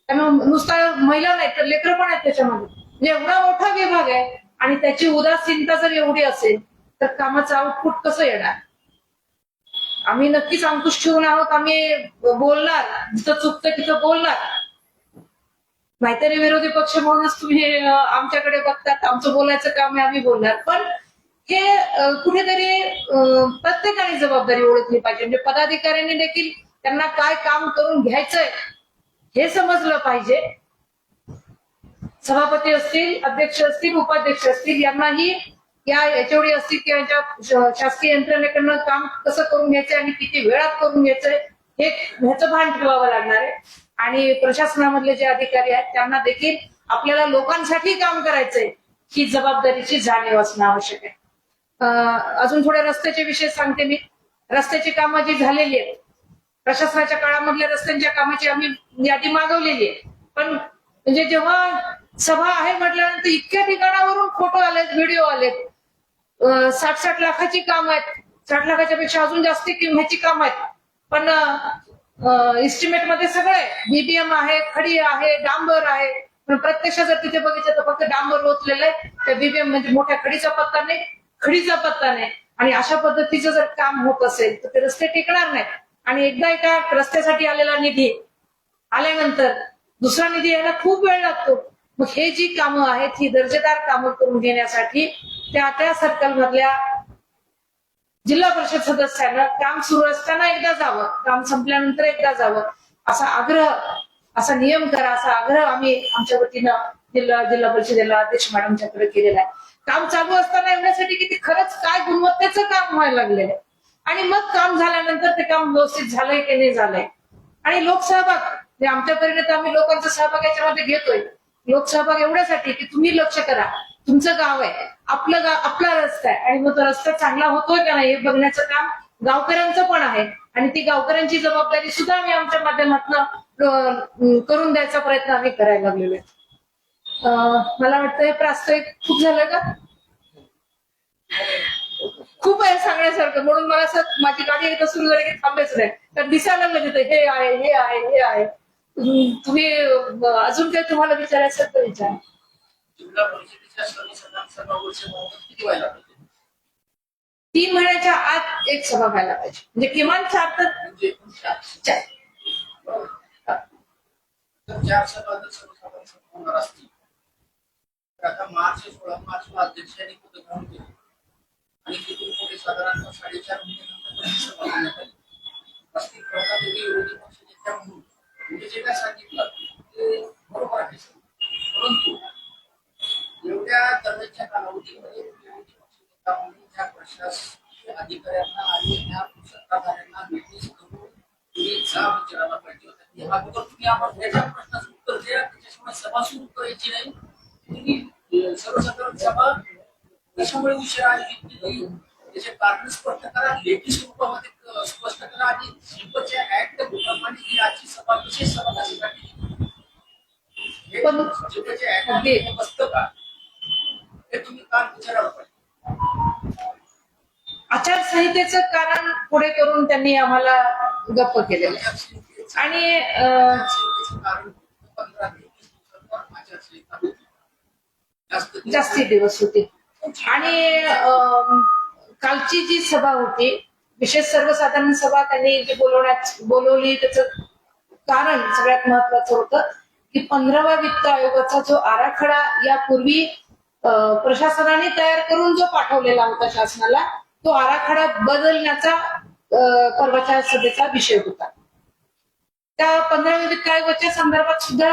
त्यामुळे नुसता महिला नाही तर लेकरं पण आहेत त्याच्यामध्ये. म्हणजे एवढा मोठा विभाग आहे आणि त्याची उदासीनता जर एवढी असेल तर कामाचं आउटपुट कसं येणार? आम्ही नक्कीच अंकुश ठेवून आहोत. आम्ही बोलणार, जिथं चुकतं तिथं बोलणार. नाहीतरी विरोधी पक्ष म्हणूनच तुम्ही आमच्याकडे बघतात, आमचं बोलायचं काम आहे, आम्ही बोलणार. पण हे कुठेतरी प्रत्येकाने जबाबदारी ओळखली पाहिजे. म्हणजे पदाधिकाऱ्यांनी देखील त्यांना काय काम करून घ्यायचंय हे समजलं पाहिजे. सभापती असतील, अध्यक्ष असतील, उपाध्यक्ष असतील, यांनाही या एचओडी असतील किंवा यांच्या शासकीय यंत्रणेकडनं काम कसं करून घ्यायचंय आणि किती वेळात करून घ्यायचंय ह्याचं भान ठेवावं लागणार आहे. आणि प्रशासनामधले जे अधिकारी आहेत त्यांना देखील आपल्याला लोकांसाठी काम करायचंय ही जबाबदारीची जाणीव असणं आवश्यक आहे. अजून थोड्या रस्त्याचे विषय सांगते मी. रस्त्याची कामं जी झालेली आहेत, प्रशासनाच्या काळामधल्या रस्त्यांच्या कामाची आम्ही यादी मागवलेली आहे. पण म्हणजे जेव्हा सभा आहे म्हटल्यानंतर इतक्या ठिकाणावरून फोटो आलेत, व्हिडिओ आलेत. 60 लाखाची काम आहेत, 60 लाखाच्या पेक्षा अजून जास्ती किंमतीची काम आहेत. पण इस्टिमेट मध्ये सगळे बीबीएम आहे, खडी आहे, डांबर आहे. पण प्रत्यक्ष जर तिथे बघितलं तर फक्त डांबर ओतलेलं आहे. त्या बीबीएम म्हणजे मोठ्या खडीचा पत्ता नाही, खडीचा पत्ता नाही, आणि अशा पद्धतीचं जर काम होत असेल तर ते रस्ते टिकणार नाहीत. आणि एकदा एका रस्त्यासाठी आलेला निधी आल्यानंतर दुसरा निधी यायला खूप वेळ लागतो. मग हे जी कामं आहेत ही दर्जेदार कामं करून घेण्यासाठी त्या सर्कल मधल्या जिल्हा परिषद सदस्यांना काम सुरू असताना एकदा जावं, काम संपल्यानंतर एकदा जावं, असा आग्रह, असा नियम करा, असा आग्रह आम्ही आमच्या वतीनं जिल्हा परिषदेला अध्यक्ष मॅडमच्याकडे केलेला आहे. काम चालू असताना एवढ्यासाठी की ते खरंच काय गुणवत्तेचं काम व्हायला लागलेलं आहे, आणि मग काम झाल्यानंतर ते काम व्यवस्थित झालंय की नाही झालंय. आणि लोकसहभाग आमच्या परिणत आम्ही लोकांचा सहभाग याच्यामध्ये घेतोय. लोकसहभाग एवढ्यासाठी की तुम्ही लक्ष करा, तुमचं गाव आहे, आपलं गाव, आपला रस्ता आहे, आणि मग तो रस्ता चांगला होतोय का नाही हे बघण्याचं काम गावकऱ्यांचं पण आहे. आणि ती गावकऱ्यांची जबाबदारी सुद्धा आम्ही आमच्या माध्यमातून करून द्यायचा प्रयत्न आम्ही करायला लागलेलो आहे. मला वाटतं हे प्रास्ताविक खूप झालं का? खूप आहे सांगण्यासारखं, म्हणून मला असं माझी गाडी एकदा सुरू झाली की थांबायचं नाही, तर दिसायला लागलं तिथे हे आहे, हे आहे, हे आहे. तुम्ही अजून काही तुम्हाला विचारायचं तर विचारा. जिल्हा परिषदेच्या सर्वसाधारण मुदत किती व्हायला पाहिजे? 3 महिन्याच्या आत एक सभा व्हायला पाहिजे, म्हणजे किमान 4 तर म्हणजे 4. तर 4 सभा जर सर्वसाधारण सभा होणार असतील तर आता 16 मार्चला अध्यक्षांनी पद ग्रहण केलं आणि तिथून पुढे साधारणतः 4.5 महिन्यानंतर सभा घेण्यात आली. वास्तविक प्रमाणात विरोधी पक्ष नेत्या म्हणून तुम्ही जे काय सांगितलं ते बरोबर आहे, परंतु एवढ्या दरम्यानच्या कालावधीमध्ये विरोधी पक्ष नेता म्हणून त्या प्रशासकीय अधिकाऱ्यांना आणि त्या सत्ताधाऱ्यांना नोटीस करून तुम्ही जा विचारायला पाहिजे होता की अगोदर तुम्ही आम्हाला त्याच्या प्रश्नाचं उत्तर द्या, त्याच्याशिवाय सभा सुरू करायची नाही. तुम्ही सर्वसाधारण सभा कशामुळे उशिरा आयोजित केली त्याचे कारण स्पष्ट करा, लेखी स्वरूपामध्ये स्पष्ट करा, आणि सिंपलच्या ऍक्ट प्रमाणे ही आजची सभा विशेष सभा कशासाठी बसतं का हे तुम्ही काल विचारायला पाहिजे. आचारसंहितेचं कारण पुढे करून त्यांनी आम्हाला गप्प केलेलं आहे. आणि कारण 15-20 जास्ती दिवस होते. आणि कालची जी सभा होती, विशेष सर्वसाधारण सभा त्यांनी जी बोलवली त्याचं कारण सगळ्यात महत्वाचं होतं की 15वा वित्त आयोगाचा जो आराखडा यापूर्वी प्रशासनाने तयार करून जो पाठवलेला होता शासनाला, तो आराखडा बदलण्याचा परवाच्या सभेचा विषय होता. त्या 15व्या वित्त आयोगाच्या संदर्भात सुद्धा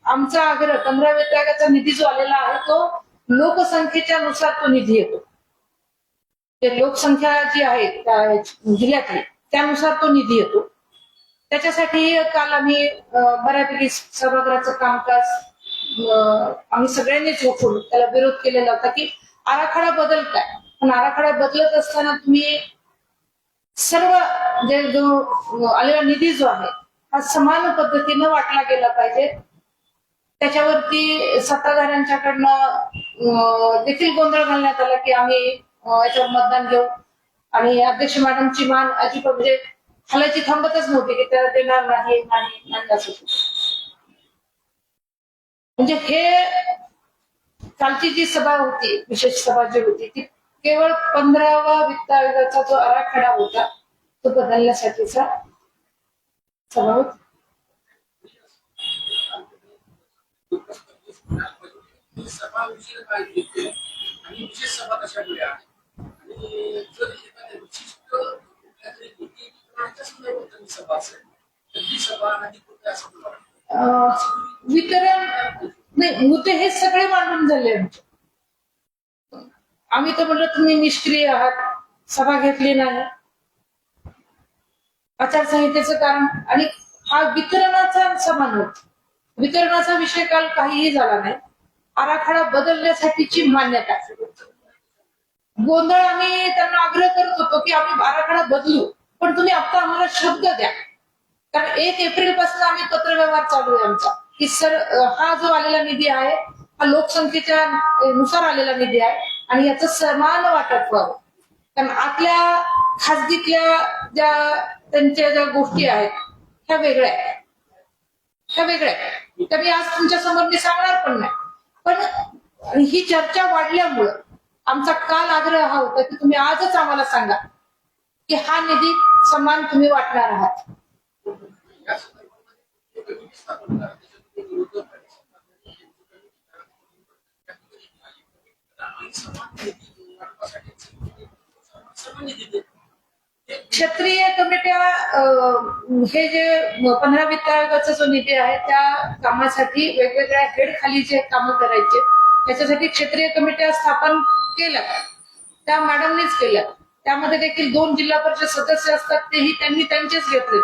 आमचा आग्रह, 15व्या वित्त आयोगाचा निधी जो आलेला आहे तो लोकसंख्येच्या नुसार तो निधी येतो. लोकसंख्या जी आहे त्या जिल्ह्यातली त्यानुसार तो निधी येतो. त्याच्यासाठी काल आम्ही बऱ्यापैकी सभागृहाचं कामकाज आम्ही सगळ्यांनीच रोखून त्याला विरोध केलेला होता की आराखडा बदलताय, पण आराखडा बदलत असताना तुम्ही सर्व जो आलेला निधी जो आहे हा समान पद्धतीनं वाटला गेला पाहिजे. त्याच्यावरती सत्ताधाऱ्यांच्याकडनं देखील गोंधळ घालण्यात आला की आम्ही याच्यावर मतदान घेऊ, आणि अध्यक्ष मॅडमची मान अजिबात म्हणजे हलायची थांबतच नव्हती की त्याला देणार नाही असं. म्हणजे हे कालची जी सभा होती, विशेष सभा जी होती ती केवळ 15वा वित्त आयोगाचा जो आराखडा होता तो बदलण्यासाठीचा सभा होती. सभा उशीर काय घेते आणि विशेष सभा कशामुळे आहे, आणि जर एखाद्या विशिष्ट सभा असेल तर ती सभा अधिकृत असं वितरण नाही, मुद्दे हे सगळे मांडून झाले आमचे. आम्ही तर म्हटलं तुम्ही निष्क्रिय आहात, सभा घेतली नाही, आचारसंहितेचं कारण, आणि हा वितरणाचा समान होत. वितरणाचा विषय काल काहीही झाला नाही, आराखडा बदलण्यासाठीची मान्यता. गोंधळ आम्ही त्यांना आग्रह करत होतो की आम्ही आराखडा बदलू, पण तुम्ही आता आम्हाला शब्द द्या, कारण 1 एप्रिल पासून आम्ही पत्रव्यवहार चालू आहे आमचा की सर हा जो आलेला निधी आहे हा लोकसंख्येच्या नुसार आलेला निधी आहे आणि याचं समान वाटप व्हावं. कारण आतल्या खासगीतल्या त्यांच्या ज्या गोष्टी आहेत ह्या वेगळ्या आहेत, त्या मी आज तुमच्या समोर मी सांगणार पण नाही. पण आणि ही चर्चा वाढल्यामुळं आमचा काल आग्रह हा होता की तुम्ही आजच आम्हाला सांगा की हा निधी समान तुम्ही वाटणार आहात. या संदर्भामध्ये एक कमिटी स्थापन करा. त्याच्यामध्ये विरोधक आणि समान निधी वाटपासाठी समान निधी देत. क्षेत्रीय कमिट्या हे जे 15 वित्त आयोगाचा जो निधी आहे त्या कामासाठी वेगवेगळ्या हेड खाली जे कामं करायचे त्याच्यासाठी क्षेत्रीय कमिट्या स्थापन केल्या, त्या मॅडमनीच केल्या. त्यामध्ये देखील 2 जिल्हा परिषद सदस्य असतात, तेही त्यांनी त्यांचेच घेतले.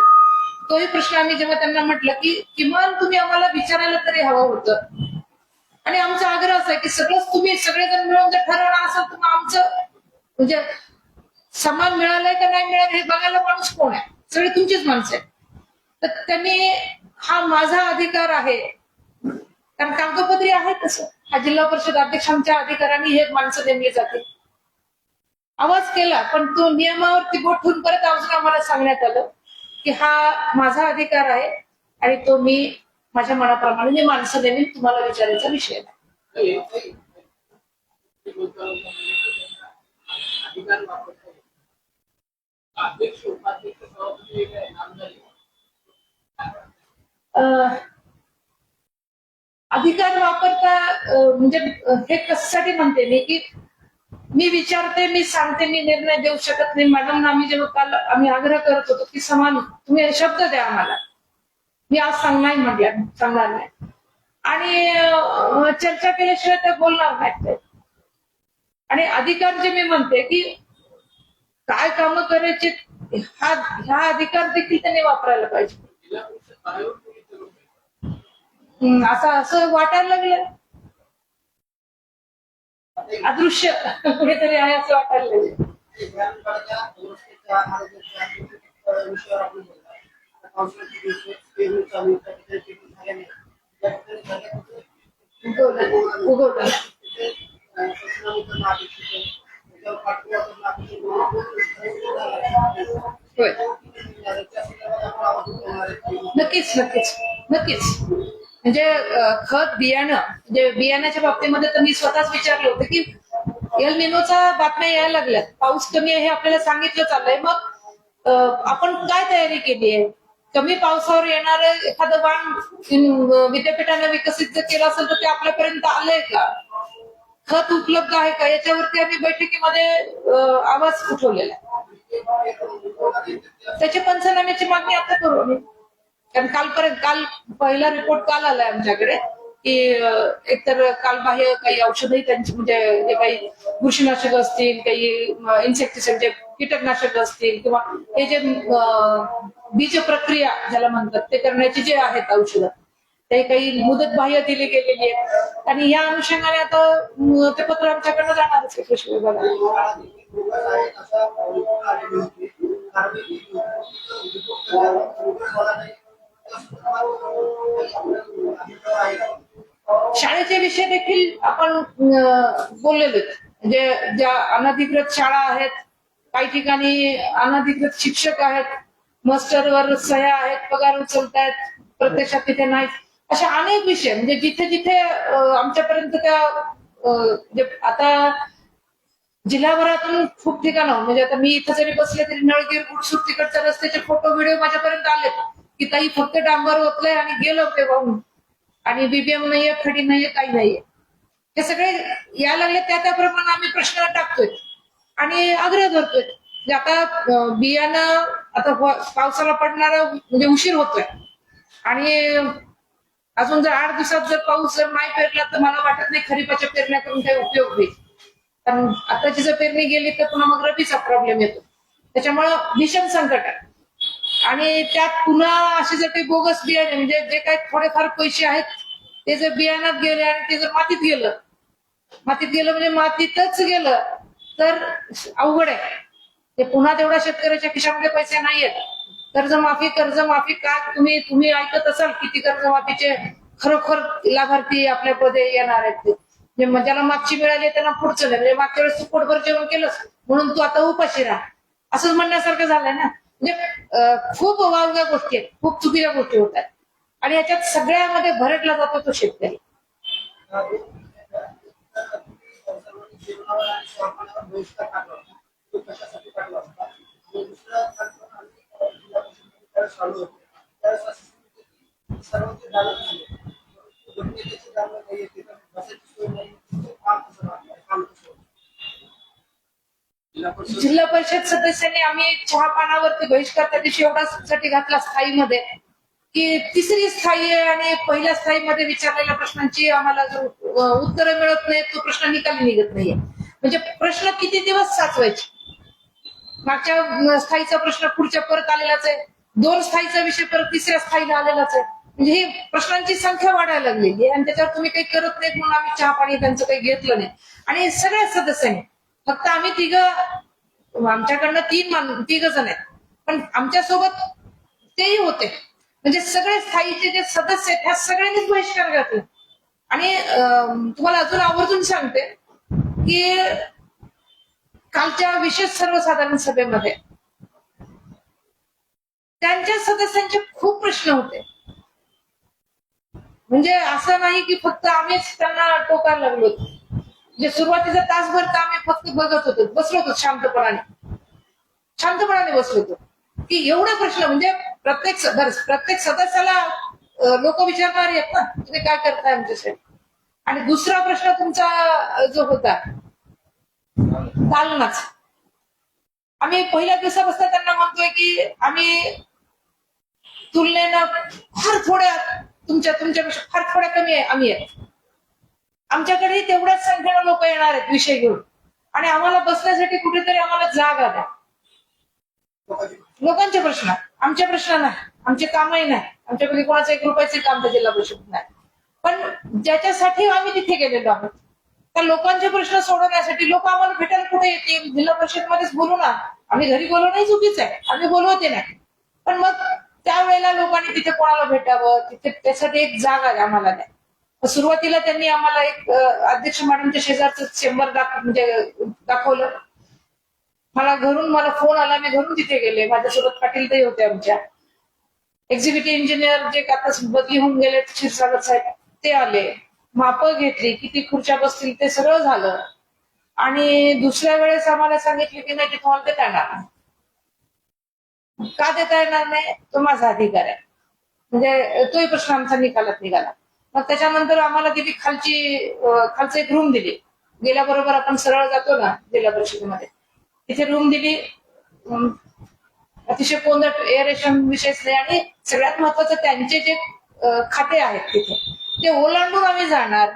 तोही प्रश्न आम्ही जेव्हा त्यांना म्हटलं की किमान तुम्ही आम्हाला विचारायला तरी हवं होतं. आणि आमचा आग्रह असा आहे की तुम्ही सगळेजण मिळून जर ठरवणार असाल तर मग आमचं म्हणजे समान मिळालंय का नाही मिळालं हे बघायला माणूस कोण आहे? सगळे तुमचीच माणसं आहेत. तर त्यांनी हा माझा अधिकार आहे, कारण कागदोपत्री आहे तसं, हा जिल्हा परिषद अध्यक्षांच्या अधिकाराने हे माणसं नेमली जाते. आवाज केला पण तो नियमावरती बोट ठेवून परत अजून आम्हाला सांगण्यात आलं की हा माझा अधिकार आहे आणि तो मी माझ्या मनाप्रमाणे मी माणसं नेहमी तुम्हाला विचारायचा विषय नाही. अधिकार वापरता येईल. अध्यक्ष उपाध्यक्ष सभापती वेगळे नामधारी अधिकार वापरता म्हणजे हे कशासाठी म्हणते मी की मी विचारते, मी सांगते, मी निर्णय देऊ शकत नाही. मॅडम आम्ही जेव्हा काल आम्ही आग्रह करत होतो की समान तुम्ही शब्द द्या आम्हाला, मी आज सांगणार नाही आणि चर्चा केल्याशिवाय त्या बोलणार नाहीत. आणि अधिकार जे मी म्हणते की काय कामं करायचे ह्या अधिकार देखील त्यांनी वापरायला पाहिजे. जिल्हा परिषद बाहेरून कोणी करू शकतो. असं वाटायला लागलं, अदृश्य कुठेतरी आहे असं वाटायला लागलं. विधानसभेच्या व्यवस्थेच्या आरोग्याच्या विषयावर आपण बोलतो. पावसाळ्याचे दिवस पेरणी चालू आहे, त्या ठिकाणी झाल्याने या ठिकाणी झाल्यानंतर उगवलं तिथे सूचनांचं नाव अपेक्षित आहे. त्याच्यावर पाठपुरावा करणं अपेक्षित आहे. होय, त्या संदर्भात आपण आवाज उठवणार आहे. नक्कीच म्हणजे खत बियाणं म्हणजे बियाण्याच्या बाबतीमध्ये तर मी स्वतःच विचारलं होतं की एल निनोचा बातम्या यायला लागल्यात, पाऊस कमी आहे हे आपल्याला सांगितलं चाललंय, मग आपण काय तयारी केली आहे? कमी पावसावर येणार एखादं वाण विद्यापीठाने विकसित जर केलं असेल तर ते आपल्यापर्यंत आलंय का? खत उपलब्ध आहे का? याच्यावरती आम्ही बैठकीमध्ये आवाज उठवलेला आहे. त्याची पंचनाम्याची मागणी आता करू आम्ही, कारण काल पहिला रिपोर्ट काल आलाय आमच्याकडे की एकतर कालबाह्य काही औषधही त्यांची म्हणजे जे काही बुरशीनाशक असतील, काही इन्सेक्टिसाइड जे कीटकनाशक असतील किंवा हे जे बीज प्रक्रिया ज्याला म्हणतात ते करण्याची जे आहेत औषधं ते काही मुदत बाह्य दिली गेलेली आहेत आणि या अनुषंगाने आता ते पत्र आमच्याकडनं जाणारच आहे कृषी विभागाला. शाळेचे विषय देखील आपण बोललेलो, म्हणजे ज्या अनधिकृत शाळा आहेत, काही ठिकाणी अनधिकृत शिक्षक आहेत, मास्टरवर सह्या आहेत, पगार उचलतायत, प्रत्यक्षात तिथे नाही, अशा अनेक विषय म्हणजे जिथे जिथे आमच्यापर्यंत त्या आता जिल्हाभरातून खूप ठिकाणं म्हणजे आता मी इथं जरी बसले तरी नळगीर गुडसूर तिकडच्या रस्त्याचे फोटो व्हिडिओ माझ्यापर्यंत आले की ताई फक्त डांबर होतलंय आणि गेलं ते वाहून आणि बीबीएम नाहीये, खडी नाहीये, काही नाहीये. हे सगळे यायला लागले त्याप्रमाणे आम्ही प्रश्न टाकतोय आणि आग्रह धरतोय. म्हणजे आता बियाणं आता पावसाला पडणारा म्हणजे उशीर होतोय आणि अजून जर 8 दिवसात जर पाऊस जर नाही पेरला तर मला वाटत नाही खरीपाच्या पेरण्या करून काही उपयोग होईल. कारण आताची जर पेरणी गेली तर पुन्हा मग रबीचा प्रॉब्लेम येतो. त्याच्यामुळं भीषण संकट आहे आणि त्यात पुन्हा असे जर काही बोगस बियाणे म्हणजे जे काही थोडेफार पैसे आहेत ते जर बियाणात गेले आणि ते जर मातीत गेलं म्हणजे मातीतच गेलं तर अवघड आहे. ते पुन्हा तेवढा शेतकऱ्याच्या खिशामध्ये पैसे नाहीयेत. कर्जमाफी का तुम्ही ऐकत असाल किती कर्जमाफीचे खरोखर लाभार्थी आपल्यामध्ये येणार आहेत ते, म्हणजे ज्याला मागची मिळाली त्यांना पुढचं नाही, म्हणजे मागच्या वेळेस तू पोटभर जेवण केलंस म्हणून तू आता उपाशी राहा असंच म्हणण्यासारखं झालंय ना. म्हणजे खूप वावग्या गोष्टी आहेत, खूप चुकीच्या गोष्टी होत आहेत आणि याच्यात सगळ्यामध्ये भरटला जातो तो शेतकरी. स्वयंपाकावर बहिष्कार टाकला होता. तो कशासाठी टाकला होता? आणि दुसरं टाकलं आम्ही जिल्हा परिषदेमध्ये त्यावेळेस चालू होते. त्यावेळेस असं सांगितलं की सर्वांचे जागा झाले. परंतु त्याची जागा नाही येते तर बसायची सोय नाही. ते काम कसं राहणार? काम कसं होतं? जिल्हा परिषद सदस्यांनी आम्ही चहा पानावरती बहिष्कार त्या दिवशी एवढ्यासाठी घातला स्थायीमध्ये की तिसरी स्थायी आहे आणि पहिल्या स्थायीमध्ये विचारलेल्या प्रश्नांची आम्हाला जो उत्तरं मिळत नाही तो प्रश्न निकाली निघत नाहीये. म्हणजे प्रश्न किती दिवस साचवायचे. मागच्या स्थायीचा प्रश्न पुढच्या परत आलेलाच आहे. 2 स्थायीचा विषय परत तिसऱ्या स्थायीला आलेलाच आहे. म्हणजे ही प्रश्नांची संख्या वाढायला लागलेली आहे आणि त्याच्यावर तुम्ही काही करत नाही म्हणून आम्ही चहा पाणी त्यांचं काही घेतलं नाही. आणि सगळ्या सदस्यांनी फक्त आम्ही आमच्याकडनं 3 जण आहेत पण आमच्यासोबत तेही होते. म्हणजे सगळे स्थायीचे जे सदस्य आहेत ह्या सगळ्यांनीच बहिष्कार घातला. आणि तुम्हाला अजून आवर्जून सांगते की कालच्या विशेष सर्वसाधारण सभेमध्ये त्यांच्या सदस्यांचे खूप प्रश्न होते. म्हणजे असं नाही की फक्त आम्हीच त्यांना टोकायला लागलो. जे सुरुवातीचा तासभर तर आम्ही फक्त बघत होतो, बसलो होतो शांतपणाने बसलो होतो की एवढा प्रश्न म्हणजे प्रत्येक सदस्याला लोक विचारणार आहेत ना तुम्ही काय करताय आमच्यासाठी. आणि दुसरा प्रश्न तुमचा जो होता दालनाचा, आम्ही पहिल्या दिवसापासून त्यांना म्हणतोय की आम्ही तुलनेनं फार थोड्या तुमच्यापेक्षा फार थोड्या कमी आहे आम्ही आहे. आमच्याकडे तेवढ्याच संख्येनं लोक येणार आहेत विषय घेऊन आणि आम्हाला बसण्यासाठी कुठेतरी आम्हाला जागा द्या. लोकांचे प्रश्न, आमचे प्रश्न नाही, आमचे कामही नाही, आमच्याकडे कोणाचं 1 रुपयाचे काम तर जिल्हा परिषद नाही. पण ज्याच्यासाठी आम्ही तिथे गेलेलो आहोत त्या लोकांचे प्रश्न सोडवण्यासाठी लोक आम्हाला भेटायला कुठे येतील? जिल्हा परिषदमध्येच बोलू ना. आम्ही घरी बोलवणंही चुकीचं आहे, आम्ही बोलवते नाही. पण मग त्यावेळेला लोकांनी तिथे कोणाला भेटावं, तिथे त्यासाठी एक जागा आम्हाला द्या. सुरुवातीला त्यांनी आम्हाला एक अध्यक्ष मॅडमच्या शेजारचं चेंबर दाखवलं. मला फोन आला, मी घरून तिथे गेले. माझ्यासोबत पाटील ताई होते आमच्या. एक्झिक्युटिव्ह इंजिनियर जे आता बदली होऊन गेले क्षीरसागर साहेब ते आले. मापं घेतली, किती खुर्च्या बसतील ते सगळं झालं. आणि दुसऱ्या वेळेस आम्हाला सांगितलं की नाही ते तुम्हाला देता येणार नाही. का देता येणार नाही? तो माझा अधिकार आहे. म्हणजे तोही प्रश्न आमचा निकालात निघाला. मग त्याच्यानंतर आम्हाला दिली खालचं एक रूम दिली. गेल्याबरोबर आपण सरळ जातो ना जिल्हा परिषदेमध्ये, तिथे रूम दिली. अतिशय कोंदट एअरेशन विषयच नाही आणि सगळ्यात महत्वाचं त्यांचे जे खाते आहेत तिथे ते ओलांडून आम्ही जाणार,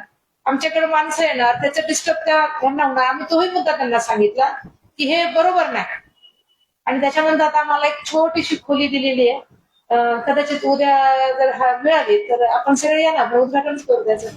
आमच्याकडे माणसं येणार, त्याचं डिस्टर्ब त्यांना होणार. आम्ही तोही मुद्दा त्यांना सांगितला की हे बरोबर नाही. आणि त्याच्यानंतर आता आम्हाला एक छोटीशी खोली दिलेली आहे. कदाचित उद्या जर मिळाली तर आपण सगळे या ना, उद्घाटन करू त्याचं.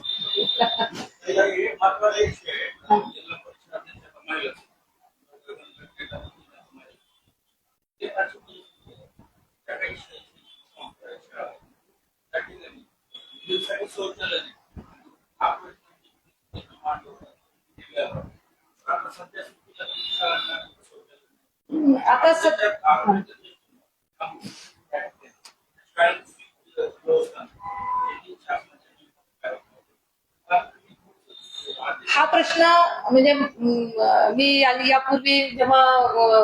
आता हा प्रश्न म्हणजे मी यापूर्वी जेव्हा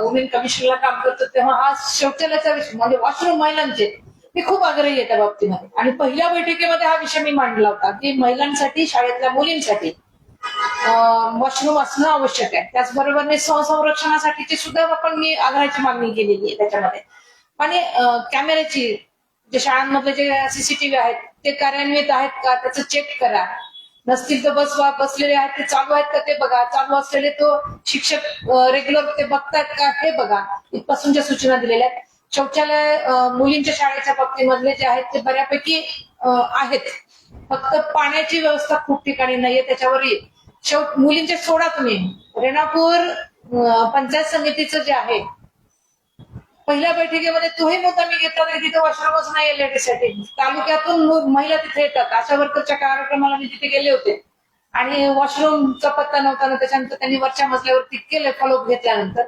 वुमेन कमिशनला काम करतो तेव्हा हा शौचालयाचा विषय म्हणजे वॉशरूम महिलांचे मी खूप आग्रही आहे त्या बाबतीमध्ये. आणि पहिल्या बैठकीमध्ये हा विषय मी मांडला होता की महिलांसाठी, शाळेतल्या मुलींसाठी वॉशरूम असणं आवश्यक आहे. त्याचबरोबर संरक्षणासाठीची सुद्धा आपण मी आग्रहाची मागणी केलेली आहे त्याच्यामध्ये. आणि कॅमेऱ्याची जे शाळांमधले जे सीसीटीव्ही आहेत ते कार्यान्वित आहेत का त्याचं चेक करा. नसतील तर बसलेले आहेत ते चालू आहेत का ते बघा. चालू असलेले तो शिक्षक रेग्युलर ते बघतायत का हे बघा. इथपासूनच्या सूचना दिलेल्या आहेत. शौचालय मुलींच्या शाळेच्या बाबतीमधले जे आहेत ते बऱ्यापैकी आहेत. फक्त पाण्याची व्यवस्था खूप ठिकाणी नाहीये. त्याच्यावर मुलींचे सोडा तुम्ही. रेणापूर पंचायत समितीचं जे आहे पहिल्या बैठकीमध्ये तोही मुद्दा मी घेतला तरी तिथे वॉशरूमच नाही लेडीजसाठी. तालुक्यातून महिला तिथे येतात. आशा वर्करच्या कार्यक्रमाला मी तिथे गेले होते आणि वॉशरूमचा पत्ता नव्हता ना. त्याच्यानंतर त्यांनी वरच्या मजल्यावरती केले, फॉलोअप घेतल्यानंतर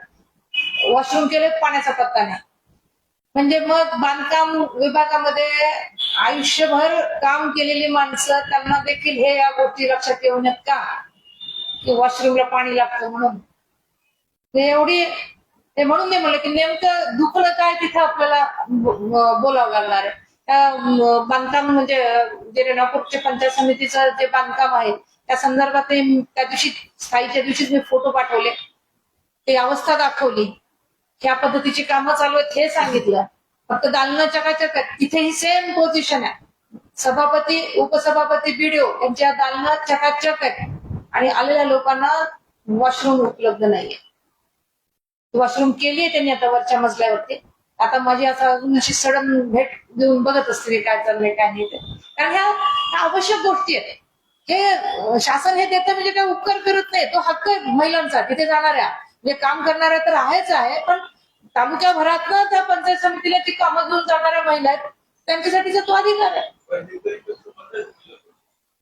वॉशरूम केले, पाण्याचा पत्ता नाही. म्हणजे मग बांधकाम विभागामध्ये आयुष्यभर काम केलेली माणसं त्यांना देखील हे या गोष्टी लक्षात येऊ नयेत का की वॉशरूमला पाणी लागतं म्हणून. एवढी ते म्हणून मी म्हणलं की नेमकं दुखणं काय तिथं आपल्याला बोलावं लागणार आहे. बांधकाम म्हणजे जे रेणापूरच्या पंचायत समितीचं जे बांधकाम आहे त्या संदर्भात त्या दिवशी स्थायीच्या दिवशीच मी फोटो पाठवले, ते अवस्था दाखवली, ह्या पद्धतीची कामं चालू आहेत हे सांगितलं. फक्त दालना चकाचक तिथेही सेम पोझिशन आहे. सभापती उपसभापती बीडीओ यांच्या दालना चकाचक आहेत आणि आलेल्या लोकांना वॉशरूम उपलब्ध नाहीये. वॉशरूम केली आहे त्यांनी आता वरच्या मजल्यावरती. आता माझी आता अजून अशी सडन भेट देऊन बघत असते काय चाललंय काय नाही ते, कारण ह्या आवश्यक गोष्टी आहेत. हे शासन हे देतं म्हणजे काय उपकार करत नाही, तो हक्क आहे महिलांचा. तिथे जाणाऱ्या म्हणजे काम करणाऱ्या तर आहेच आहे, पण तालुक्याभरातनं त्या पंचायत समितीला ती कामं घेऊन जाणाऱ्या महिला आहेत त्यांच्यासाठीचा तो अधिकार आहे.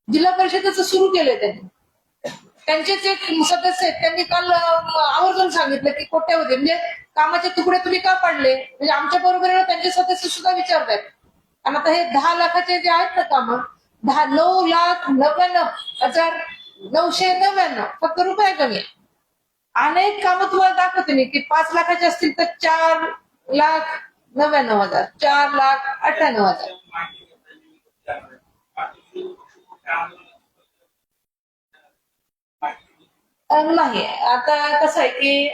जिल्हा परिषदेचं सुरू केलंय त्यांनी. त्यांचेच एक सदस्य आहेत, त्यांनी काल आवर्जून सांगितलं की कोट्यावधी म्हणजे कामाचे तुकडे तुम्ही का पाडले, म्हणजे आमच्या बरोबरीला त्यांचे सदस्य सुद्धा विचारतायत. आणि आता हे 10 लाखाचे जे आहेत ना कामं, 9,99,999 फक्त रुपये कमी आहे. अनेक कामं तुम्हाला दाखवते मी की 5 लाखाचे असतील तर 4,99,000, 4,98,000. नाही, आता कसं आहे की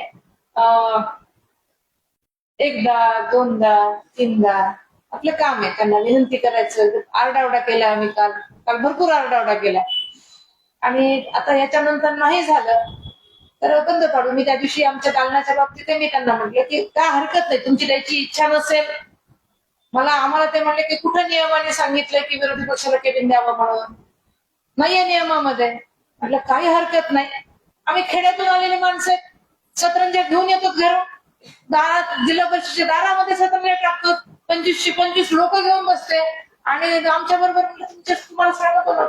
एकदा दोनदा तीनदा आपलं काम आहे त्यांना विनंती करायचं. आरडाओरडा केला आम्ही काल काल भरपूर आरडाओरडा केला आणि आता याच्यानंतर नाही झालं तर बंद पाडू. मी त्या दिवशी आमच्या दालनाच्या बाबतीत मी त्यांना म्हटलं की काय हरकत नाही, तुमची द्यायची इच्छा नसेल. आम्हाला ते म्हणले की कुठं नियमाने सांगितलंय की विरोधी पक्षाला केबिन द्यावं म्हणून, नाहीये नियमामध्ये. म्हटलं काही हरकत नाही, आम्ही खेड्यातून आलेले माणसं सतरंजा घेऊन येतो घरून, दारात जिल्हा परिषदेच्या दारामध्ये सतरंजा टाकतो, 25 लोक घेऊन बसते आणि आमच्या बरोबर तुम्हाला सांगत होतो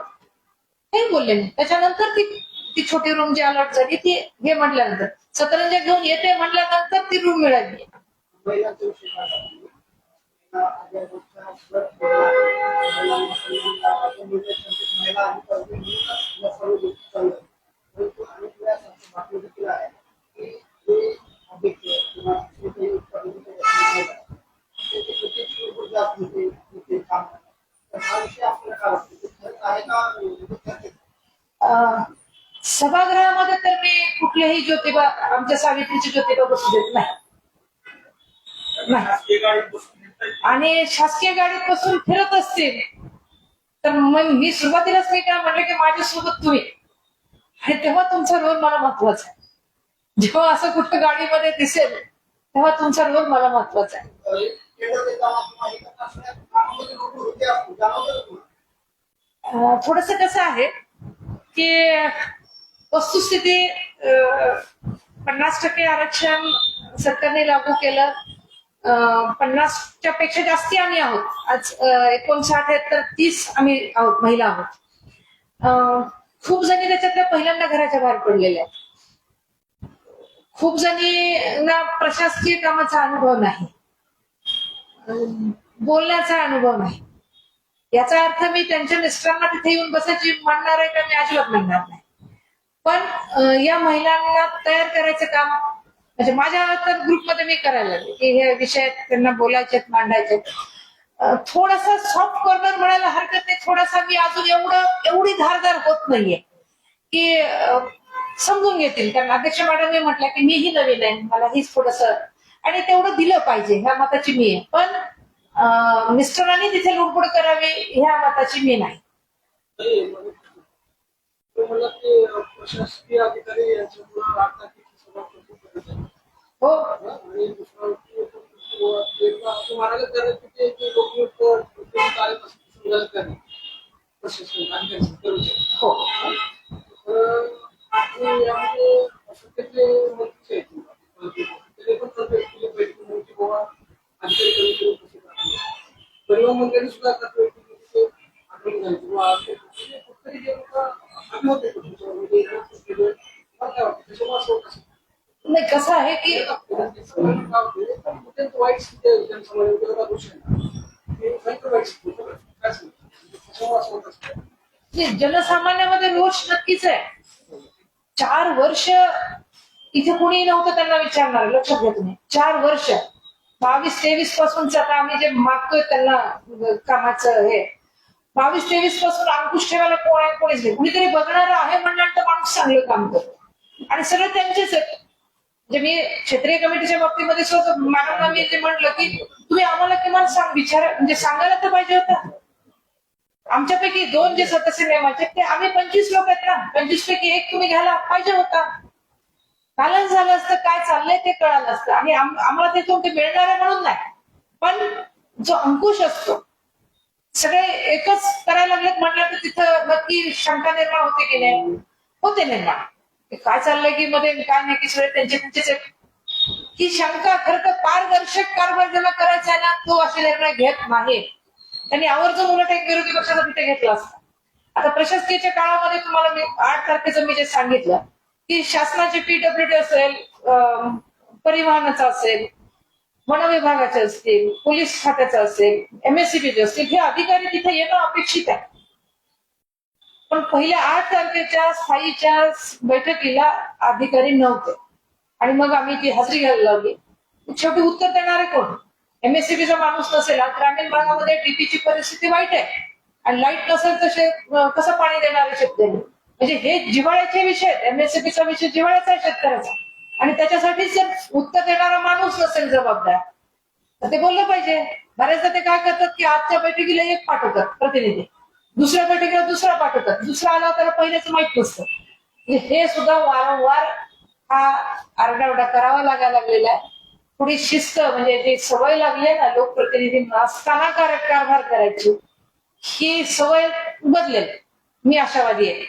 हे बोलले मी. त्याच्यानंतर ती छोटी रूम जी अलॉट झाली ती हे म्हटल्यानंतर सतरंजा घेऊन येते म्हटल्यानंतर ती रूम मिळाली. सभागृहामध्ये तर मी कुठल्याही ज्योतिबा आमच्या सावित्रीची ज्योतिबा बसू देत नाही. आणि शासकीय गाडीत बसून फिरत असतील तर मग मी सुरुवातीलाच मी काय म्हटलं की माझ्यासोबत तुम्ही, आणि तेव्हा तुमचा रोल मला महत्वाचा आहे. जेव्हा असं कुठं गाडीमध्ये दिसेल तेव्हा तुमचा रोल मला महत्वाचा आहे. थोडस कसं आहे की वस्तुस्थिती 50% आरक्षण सरकारने लागू केलं. 50च्या पेक्षा जास्ती आम्ही आहोत. आज 59 आहेत तर 30 आम्ही आहोत, महिला आहोत. खूप जणी त्याच्यातल्या पहिल्यांदा घराच्या बाहेर पडलेल्या आहेत. खूप जणींना प्रशासकीय कामाचा अनुभव नाही, बोलण्याचा अनुभव नाही. याचा अर्थ मी त्यांच्या मिस्टरांना तिथे येऊन बसायची म्हणणार आहे का, मी अजिबात म्हणणार नाही. पण या महिलांना तयार करायचं काम म्हणजे माझ्या तर ग्रुपमध्ये मी करायला लागले की हे विषय त्यांना बोलायचे मांडायचे. थोडासा सॉफ्ट कॉर्नर म्हणायला हरकत नाही. थोडासा मी अजून एवढी धारदार होत नाहीये की समजून घेतील. कारण अध्यक्ष मॅडमने म्हटलं की मीही नवीन आहे, मला हीच थोडस आणि तेवढं दिलं पाहिजे ह्या मताची मी आहे. पण मिस्टरांनी तिथे लुडबुड करावी ह्या मताची मी नाही. प्रशासकीय अधिकारी हो, हो, परिवहन मंत्र्यांनी सुद्धा नाही कसं आहे की वाईट जनसामान्यामध्ये रोष नक्कीच आहे. 4 वर्ष इथे कुणी नव्हतं त्यांना विचारणार. लक्षात घ्या तुम्ही, 4 वर्ष 22-23 पासूनच आता आम्ही जे मागतोय त्यांना कामाचं हे 22-23 पासून अंकुश ठेवायला कोण आहे, कोणीच नाही. कुणीतरी बघणार आहे म्हणल्यानंतर माणूस चांगलं काम करतो आणि सगळं त्यांचेच आहेत. म्हणजे मी क्षेत्रीय कमिटीच्या बाबतीमध्ये स्वतः मॅडमला मी ते म्हटलं की तुम्ही आम्हाला किमान विचार म्हणजे सांगायला तर पाहिजे होतं. आमच्यापैकी 2 जे सदस्य नेमाचे ते आम्ही 25 लोक आहेत ना, 25 पैकी 1 तुम्ही घ्यायला पाहिजे होता. बॅलन्स झालं असतं, काय चाललंय ते कळालं असतं. आणि आम्हाला ते मिळणार आहे म्हणून नाही, पण जो अंकुश असतो सगळे एकच करायला लागलेत म्हटलं तर तिथं नक्की शंका निर्माण होते की नाही, होते निर्माण. काय चाललंय की मध्ये काय नाही की सगळे त्यांचेच ही शंका. खरं तर पारदर्शक कारभार ज्याला करायचा आहे ना तो असे निर्णय घेत नाही. त्यांनी आवर्जून उलट एक विरोधी पक्षाचा तिथे घेतला असता. आता प्रशासकीयच्या काळामध्ये तुम्हाला मी 8 तारखेचं मी जे सांगितलं की शासनाचे PWD असेल, परिवहनाचं असेल, वन विभागाचे असतील, पोलीस खात्याचं असेल, MSCBचे असतील, हे अधिकारी तिथे येणं अपेक्षित आहे. पण पहिल्या 8 तारखेच्या स्थायीच्या बैठकीला अधिकारी नव्हते आणि मग आम्ही ती हजेरी घ्यायला लावली. शेवटी उत्तर देणारे कोण? MSCBचा माणूस नसेल. ग्रामीण भागामध्ये DPची परिस्थिती वाईट आहे आणि लाईट नसेल तर कसं पाणी देणारे शेतकरी? म्हणजे हे जिव्हाळ्याचे विषय आहेत. MSCBचा विषय जिव्हाळ्याचा आहे शेतकऱ्याचा, आणि त्याच्यासाठी जर उत्तर देणारा माणूस नसेल जबाबदार तर ते बोललं पाहिजे. बऱ्याचदा ते काय करतात की आजच्या बैठकीला एक पाठवतात प्रतिनिधी, दुसऱ्या बैठकीला दुसरा पाठवतात, दुसरा आला त्याला पहिल्याच माहित नसतं. हे सुद्धा वारंवार हा आरडाओरडा करावा लागायला लागलेला आहे. थोडी शिस्त म्हणजे जी सवय लागली आहे ना लोकप्रतिनिधींना असताना कारभार करायची, ही सवय बदलेल. मी आशावादी आहे,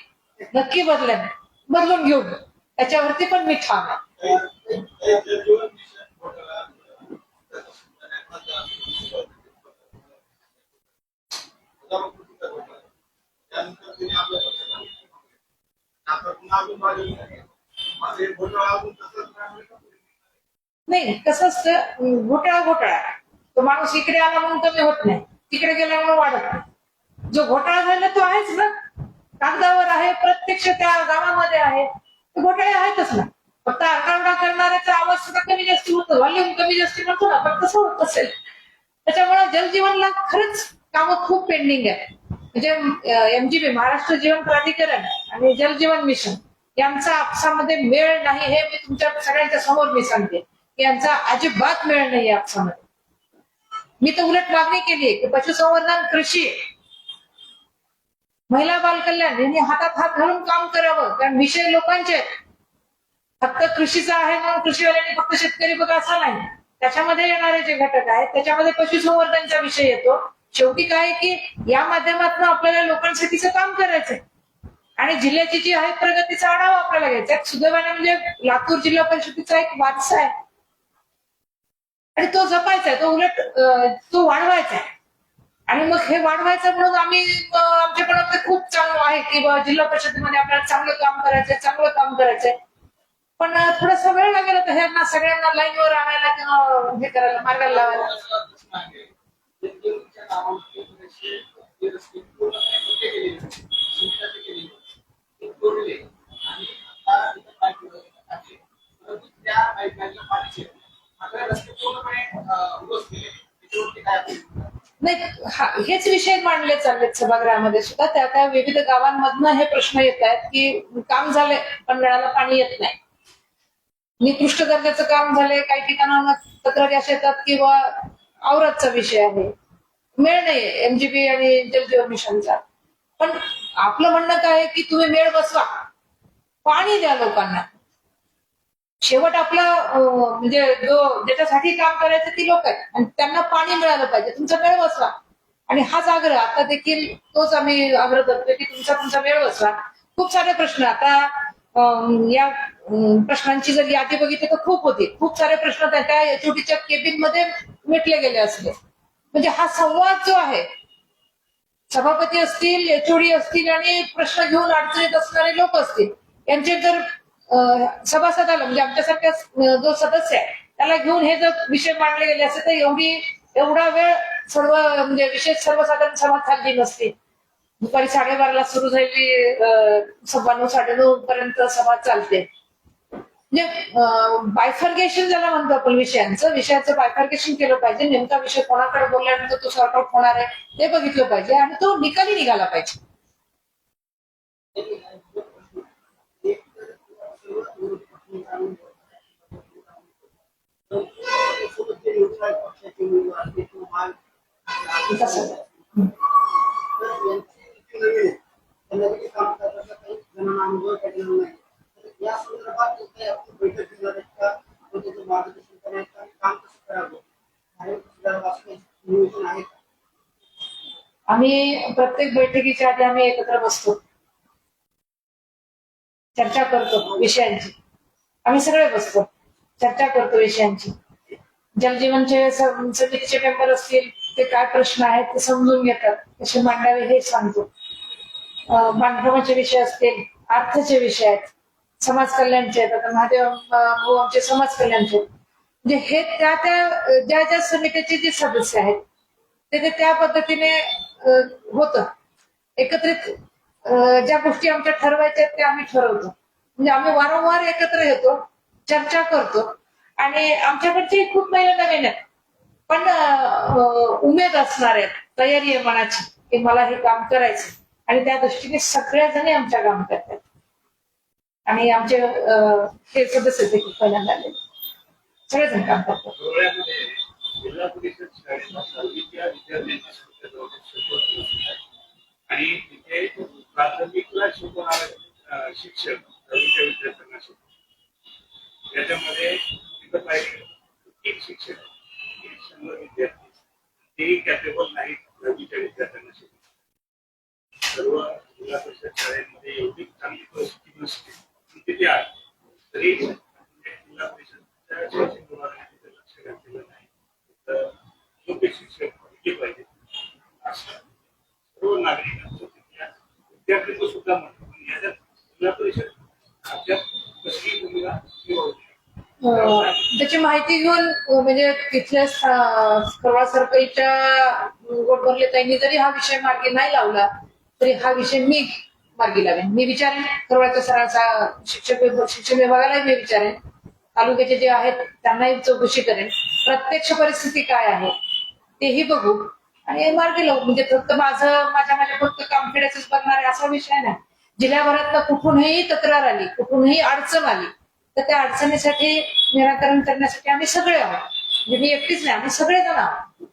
नक्की बदलेल, बदलून घेऊ. त्याच्यावरती पण मी ठाम आहे. नाही, कसं असतं, घोटाळा तो माणूस इकडे आला म्हणून कमी होत नाही, तिकडे गेला म्हणून वाढत नाही. जो घोटाळा झाला तो आहेच ना, कागदावर आहे, प्रत्यक्ष त्या गावामध्ये आहे, घोटाळे आहेतच ना. फक्त आरडाओरडा करणाऱ्याचा आवाज सुद्धा कमी जास्ती होतो, व्हॉल्यूम कमी जास्ती म्हणतो ना, पण कसं होत असेल. त्याच्यामुळे जलजीवनला खरंच कामं खूप पेंडिंग आहे. म्हणजे MGP महाराष्ट्र जीवन प्राधिकरण आणि जलजीवन मिशन यांचा आपसामध्ये मेळ नाही, हे मी तुमच्या सगळ्यांच्या समोर मी सांगते. यांचा अजिबात मेळ नाही आपसामध्ये. मी तर उलट मागणी केली आहे की पशुसंवर्धन, कृषी, महिला बालकल्याण यांनी हातात हात घालून काम करावं. कारण विषय लोकांचे फक्त कृषीचा आहे म्हणून कृषीवाल्यांनी फक्त शेतकरी बघा असा नाही. त्याच्यामध्ये येणारे जे घटक आहेत त्याच्यामध्ये पशुसंवर्धनचा विषय येतो. शेवटी काय की या माध्यमातून आपल्याला लोकांसाठीचं काम करायचंय आणि जिल्ह्याची जी आहे प्रगतीचा आढावा आपल्याला घ्यायचा. सुदैवाने म्हणजे लातूर जिल्हा परिषदेचा एक वारसा आहे आणि तो जपायचा आहे, तो उलट तो वाढवायचा आहे. आणि मग हे वाढवायचं म्हणून आम्ही आमच्याकडे खूप चांगलं आहे की जिल्हा परिषदेमध्ये आपल्याला चांगलं काम करायचंय. पण थोडासा वेळ लागेल तर ह्यांना सगळ्यांना लाईनवर आणायला किंवा हे करायला, मार्गाला लावायला. नाही, हेच विषय मांडले चाललेत सभागृहामध्ये सुद्धा. त्या विविध गावांमधनं हे प्रश्न येत आहेत की काम झालंय पण नळाला पाणी येत नाही, निकृष्ट दर्जाचं काम झालंय, काही ठिकाणांना तक्रारी अशा येतात किंवा औरतचा विषय आहे, मेळ नाहीये MGP आणि जलजीवन मिशनचा. पण आपलं म्हणणं काय आहे की तुम्ही मेळ बसवा, पाणी द्या लोकांना. शेवट आपला म्हणजे जो ज्याच्यासाठी काम करायचं ती लोक आहेत आणि त्यांना पाणी मिळालं पाहिजे. तुमचा वेळ बसवा. आणि हाच आग्रह आता देखील तोच आम्ही आग्रह करतोय की तुमचा वेळ बसवा. खूप सारे प्रश्न आता या प्रश्नांची जर यादी बघितली तर खूप होती. खूप सारे प्रश्न त्या HODच्या केबिन मध्ये मिटले गेले असले. म्हणजे हा संवाद जो आहे, सभापती असतील, HOD असतील आणि प्रश्न घेऊन अडचणीत असणारे लोक असतील, यांचे जर सभासदाला म्हणजे आमच्यासारख्या जो सदस्य आहे त्याला घेऊन हे जर विषय मांडले गेले असते तर एवढा वेळ सर्व म्हणजे विशेष सर्वसाधारण सभा चालली नसती. दुपारी 12:30ला सुरू झालेली 9:15-9:30 पर्यंत सभा चालते. म्हणजे बायफर्गेशन ज्याला म्हणतो आपण विषयाचं बायफर्गेशन केलं पाहिजे. नेमका विषय कोणाकडे बोलल्यानंतर तो सॉर्ट आउट होणार आहे ते बघितलं पाहिजे आणि तो निकाली निघाला पाहिजे. कसं? या संदर्भात बैठक घेणार आहेत का? त्याचं मार्गदर्शन करण्याचं काम कसं करावं नियोजन आहे का? आम्ही प्रत्येक बैठकीच्या आधी आम्ही एकत्र बसतो, चर्चा करतो विषयांची. आम्ही सगळे बसतो, चर्चा करतो विषयांची. जलजीवनचे समितीचे मेंबर असतील ते काय प्रश्न आहेत ते समजून घेतात, कसे मांडावे हे सांगतो. बांधकामाचे विषय असतील, अर्थाचे विषय आहेत, समाज कल्याणचे आहेत. आता महादेव भाऊ आमचे समाज कल्याणचे आहेत. म्हणजे हे त्या ज्या ज्या समितीचे जे सदस्य आहेत ते त्या पद्धतीने होतं. एकत्रित ज्या गोष्टी आमच्या ठरवायच्या आहेत त्या आम्ही ठरवतो. म्हणजे आम्ही वारंवार एकत्र येतो, चर्चा करतो आणि आमच्याकडचे खूप महिला नवीन आहेत पण उमेद असणार आहेत, तयारी आहे मनाची की मला हे काम करायचं आणि त्या दृष्टीने सगळ्या जणी आमच्या काम करतात. आणि आमचे हे सदस्य ते खूप पहिल्यांदा आले, सगळेजण काम करतात. जिल्हा परिषद शाळेत दहावीच्या विद्यार्थ्यांची आणि तिथे प्राथमिकला शिकवणारे शिक्षक दहावीच्या विद्यार्थ्यांना शिकवतात. याच्यामध्ये तिथं पाहिजे एक शिक्षक 100 विद्यार्थी तेही कॅपेबल नाहीत दहावीच्या विद्यार्थ्यांना शिकवतात. सर्व जिल्हा परिषद शाळेमध्ये एवढी चांगली परिस्थिती नसते, तिथे आहे तरी जिल्हा परिषदच्या शिक्षक विभागाने तिथे लक्ष घातलेलं नाही. तर योग्य शिक्षक दिले पाहिजे असं सर्व नागरिकांचं तिथल्या विद्यार्थ्यांचं सुद्धा म्हणतो. पण याच्यात जिल्हा परिषद राज्यात कसली भूमिका निभावते त्याची माहिती घेऊन म्हणजे तिथल्या खरवाड सर्कलच्या गोटभरले ताईंनी जरी हा विषय मार्गी नाही लावला तरी हा विषय मी मार्गी लावेन. मी विचारेन खरवाडच्या सरांचा शिक्षण विभागालाही मी विचारेन, तालुक्याचे जे आहेत त्यांनाही चौकशी करेन, प्रत्यक्ष परिस्थिती काय आहे तेही बघू आणि मार्गी लावू. म्हणजे फक्त माझ्या फक्त कामखेड्याच बघणार आहे असा विषय नाही. जिल्ह्याभरात कुठूनही तक्रार आली, कुठूनही अडचण आली तर त्या अडचणीसाठी निराकरण करण्यासाठी आम्ही सगळे आहोत. म्हणजे मी एकटीच नाही, आम्ही सगळेजण आहोत.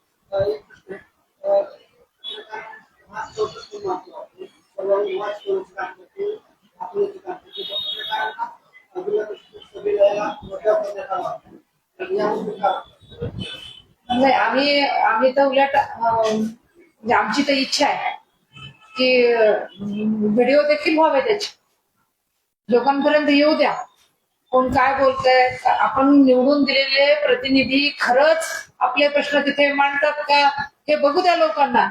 नाही आम्ही तर उलट म्हणजे आमची तर इच्छा आहे की व्हिडिओ देखील व्हावे, त्याचे लोकांपर्यंत येऊ द्या. कोण काय बोलतंय, आपण निवडून दिलेले प्रतिनिधी खरंच आपले प्रश्न तिथे मांडतात का हे बघू द्या लोकांना.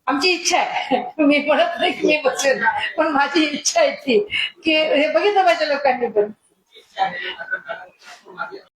आमची इच्छा आहे, मी म्हणत नाही की मी बसेल, पण माझी इच्छा आहे ती की हे बघितलं पाहिजे लोकांनी पण.